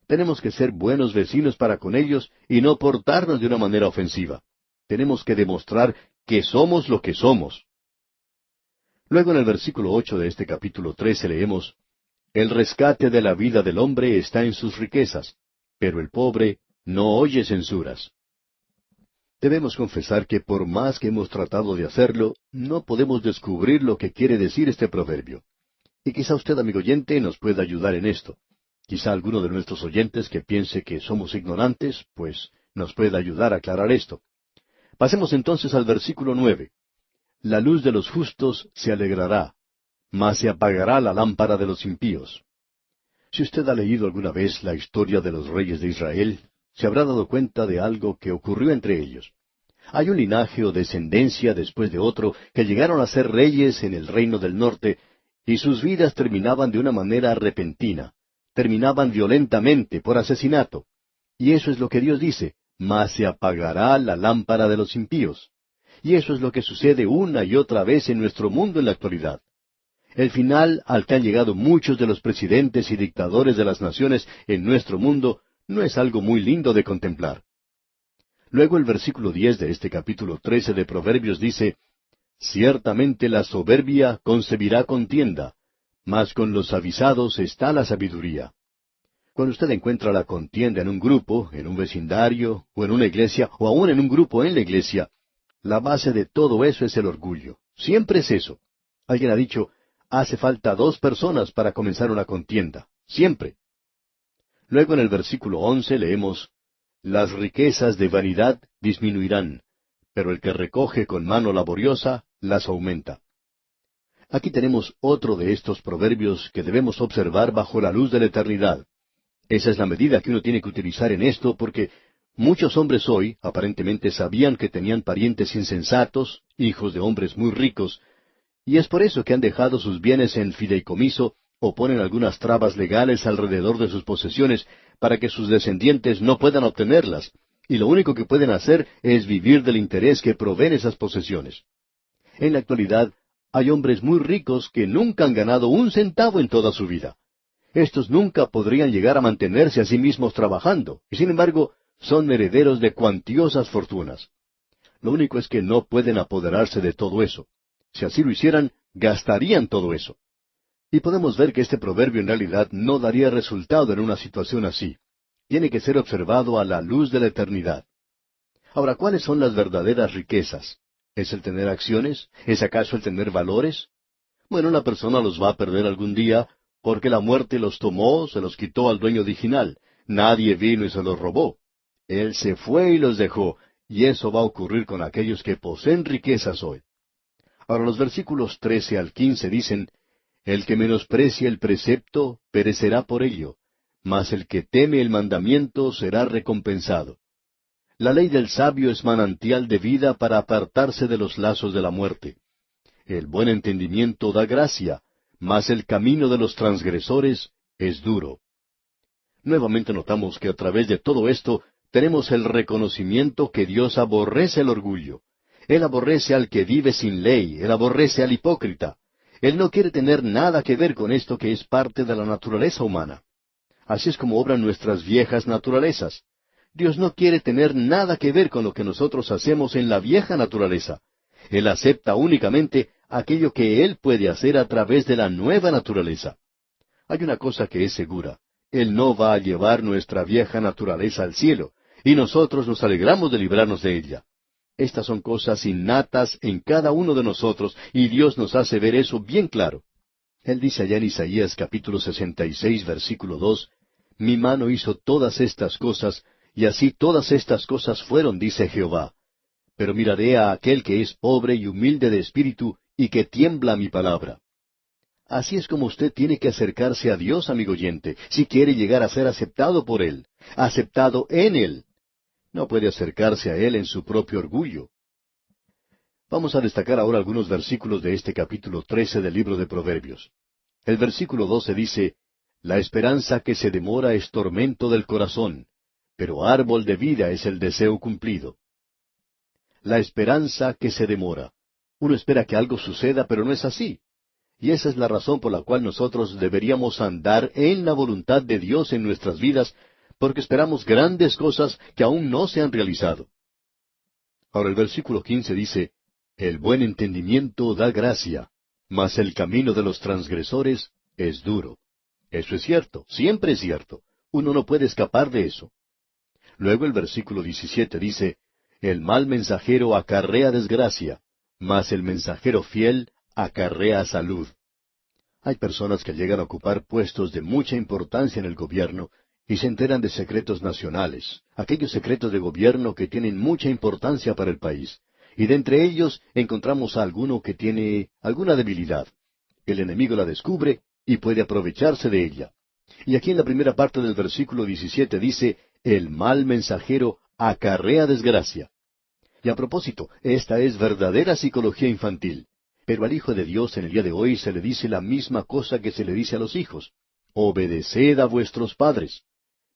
Tenemos que ser buenos vecinos para con ellos y no portarnos de una manera ofensiva. Tenemos que demostrar que somos lo que somos. Luego en el versículo 8 de este capítulo 13 leemos, el rescate de la vida del hombre está en sus riquezas, pero el pobre no oye censuras. Debemos confesar que por más que hemos tratado de hacerlo, no podemos descubrir lo que quiere decir este proverbio. Y quizá usted, amigo oyente, nos pueda ayudar en esto. Quizá alguno de nuestros oyentes que piense que somos ignorantes, pues nos pueda ayudar a aclarar esto. Pasemos entonces al versículo 9. La luz de los justos se alegrará, mas se apagará la lámpara de los impíos. Si usted ha leído alguna vez la historia de los reyes de Israel, se habrá dado cuenta de algo que ocurrió entre ellos. Hay un linaje o descendencia después de otro que llegaron a ser reyes en el reino del norte, y sus vidas terminaban de una manera repentina, terminaban violentamente por asesinato. Y eso es lo que Dios dice, mas se apagará la lámpara de los impíos. Y eso es lo que sucede una y otra vez en nuestro mundo en la actualidad. El final al que han llegado muchos de los presidentes y dictadores de las naciones en nuestro mundo no es algo muy lindo de contemplar. Luego el versículo 10 de este capítulo 13 de Proverbios dice, ciertamente la soberbia concebirá contienda, mas con los avisados está la sabiduría. Cuando usted encuentra la contienda en un grupo, en un vecindario, o en una iglesia, o aún en un grupo en la iglesia, la base de todo eso es el orgullo. Siempre es eso. Alguien ha dicho, hace falta 2 personas para comenzar una contienda. Siempre. Luego en el versículo 11 leemos, las riquezas de vanidad disminuirán, pero el que recoge con mano laboriosa las aumenta. Aquí tenemos otro de estos proverbios que debemos observar bajo la luz de la eternidad. Esa es la medida que uno tiene que utilizar en esto, porque muchos hombres hoy aparentemente sabían que tenían parientes insensatos, hijos de hombres muy ricos, y es por eso que han dejado sus bienes en fideicomiso o ponen algunas trabas legales alrededor de sus posesiones para que sus descendientes no puedan obtenerlas, y lo único que pueden hacer es vivir del interés que proveen esas posesiones. En la actualidad Hay hombres muy ricos que nunca han ganado un centavo en toda su vida. Estos nunca podrían llegar a mantenerse a sí mismos trabajando, y sin embargo son herederos de cuantiosas fortunas. Lo único es que no pueden apoderarse de todo eso. Si así lo hicieran, gastarían todo eso. Y podemos ver que este proverbio en realidad no daría resultado en una situación así. Tiene que ser observado a la luz de la eternidad. Ahora, ¿cuáles son las verdaderas riquezas? ¿Es el tener acciones? ¿Es acaso el tener valores? Bueno, una persona los va a perder algún día porque la muerte los tomó, se los quitó al dueño original. Nadie vino y se los robó. Él se fue y los dejó, y eso va a ocurrir con aquellos que poseen riquezas hoy. Ahora los versículos 13 al 15 dicen, El que menosprecia el precepto perecerá por ello, mas el que teme el mandamiento será recompensado. La ley del sabio es manantial de vida para apartarse de los lazos de la muerte. El buen entendimiento da gracia, mas el camino de los transgresores es duro. Nuevamente notamos que a través de todo esto tenemos el reconocimiento que Dios aborrece el orgullo. Él aborrece al que vive sin ley, Él aborrece al hipócrita. Él no quiere tener nada que ver con esto que es parte de la naturaleza humana. Así es como obran nuestras viejas naturalezas. Dios no quiere tener nada que ver con lo que nosotros hacemos en la vieja naturaleza. Él acepta únicamente aquello que Él puede hacer a través de la nueva naturaleza. Hay una cosa que es segura. Él no va a llevar nuestra vieja naturaleza al cielo, y nosotros nos alegramos de librarnos de ella. Estas son cosas innatas en cada uno de nosotros, y Dios nos hace ver eso bien claro. Él dice allá en Isaías capítulo 66, versículo 2, Mi mano hizo todas estas cosas, y así todas estas cosas fueron, dice Jehová. Pero miraré a aquel que es pobre y humilde de espíritu, y que tiembla a mi palabra. Así es como usted tiene que acercarse a Dios, amigo oyente, si quiere llegar a ser aceptado por Él, aceptado en Él. No puede acercarse a Él en su propio orgullo. Vamos a destacar ahora algunos versículos de este capítulo 13 del libro de Proverbios. El versículo 12 dice, La esperanza que se demora es tormento del corazón, pero árbol de vida es el deseo cumplido. La esperanza que se demora. Uno espera que algo suceda, pero no es así. Y esa es la razón por la cual nosotros deberíamos andar en la voluntad de Dios en nuestras vidas, porque esperamos grandes cosas que aún no se han realizado. Ahora el versículo 15 dice, El buen entendimiento da gracia, mas el camino de los transgresores es duro. Eso es cierto, siempre es cierto. Uno no puede escapar de eso. Luego el versículo 17 dice, El mal mensajero acarrea desgracia, mas el mensajero fiel acarrea salud. Hay personas que llegan a ocupar puestos de mucha importancia en el gobierno y se enteran de secretos nacionales, aquellos secretos de gobierno que tienen mucha importancia para el país. Y de entre ellos encontramos a alguno que tiene alguna debilidad. El enemigo la descubre y puede aprovecharse de ella. Y aquí en la primera parte del versículo 17 dice, El mal mensajero acarrea desgracia. Y a propósito, esta es verdadera psicología infantil. Pero al Hijo de Dios en el día de hoy se le dice la misma cosa que se le dice a los hijos. Obedeced a vuestros padres.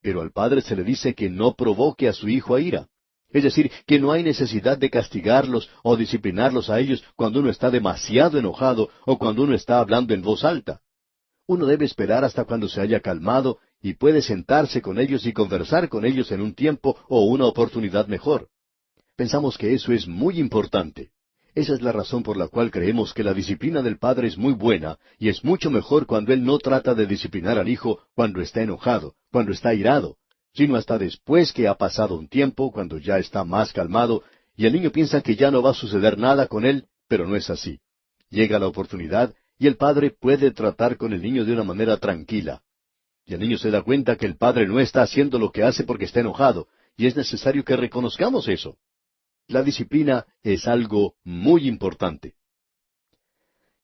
Pero al padre se le dice que no provoque a su hijo a ira. Es decir, que no hay necesidad de castigarlos o disciplinarlos a ellos cuando uno está demasiado enojado o cuando uno está hablando en voz alta. Uno debe esperar hasta cuando se haya calmado y puede sentarse con ellos y conversar con ellos en un tiempo o una oportunidad mejor. Pensamos que eso es muy importante. Esa es la razón por la cual creemos que la disciplina del padre es muy buena y es mucho mejor cuando él no trata de disciplinar al hijo cuando está enojado, cuando está irado, sino hasta después que ha pasado un tiempo, cuando ya está más calmado, y el niño piensa que ya no va a suceder nada con él, pero no es así. Llega la oportunidad y el padre puede tratar con el niño de una manera tranquila. Y el niño se da cuenta que el padre no está haciendo lo que hace porque está enojado, y es necesario que reconozcamos eso. La disciplina es algo muy importante.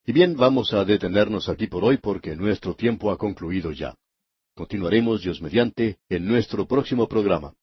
Y bien, vamos a detenernos aquí por hoy porque nuestro tiempo ha concluido ya. Continuaremos, Dios mediante, en nuestro próximo programa.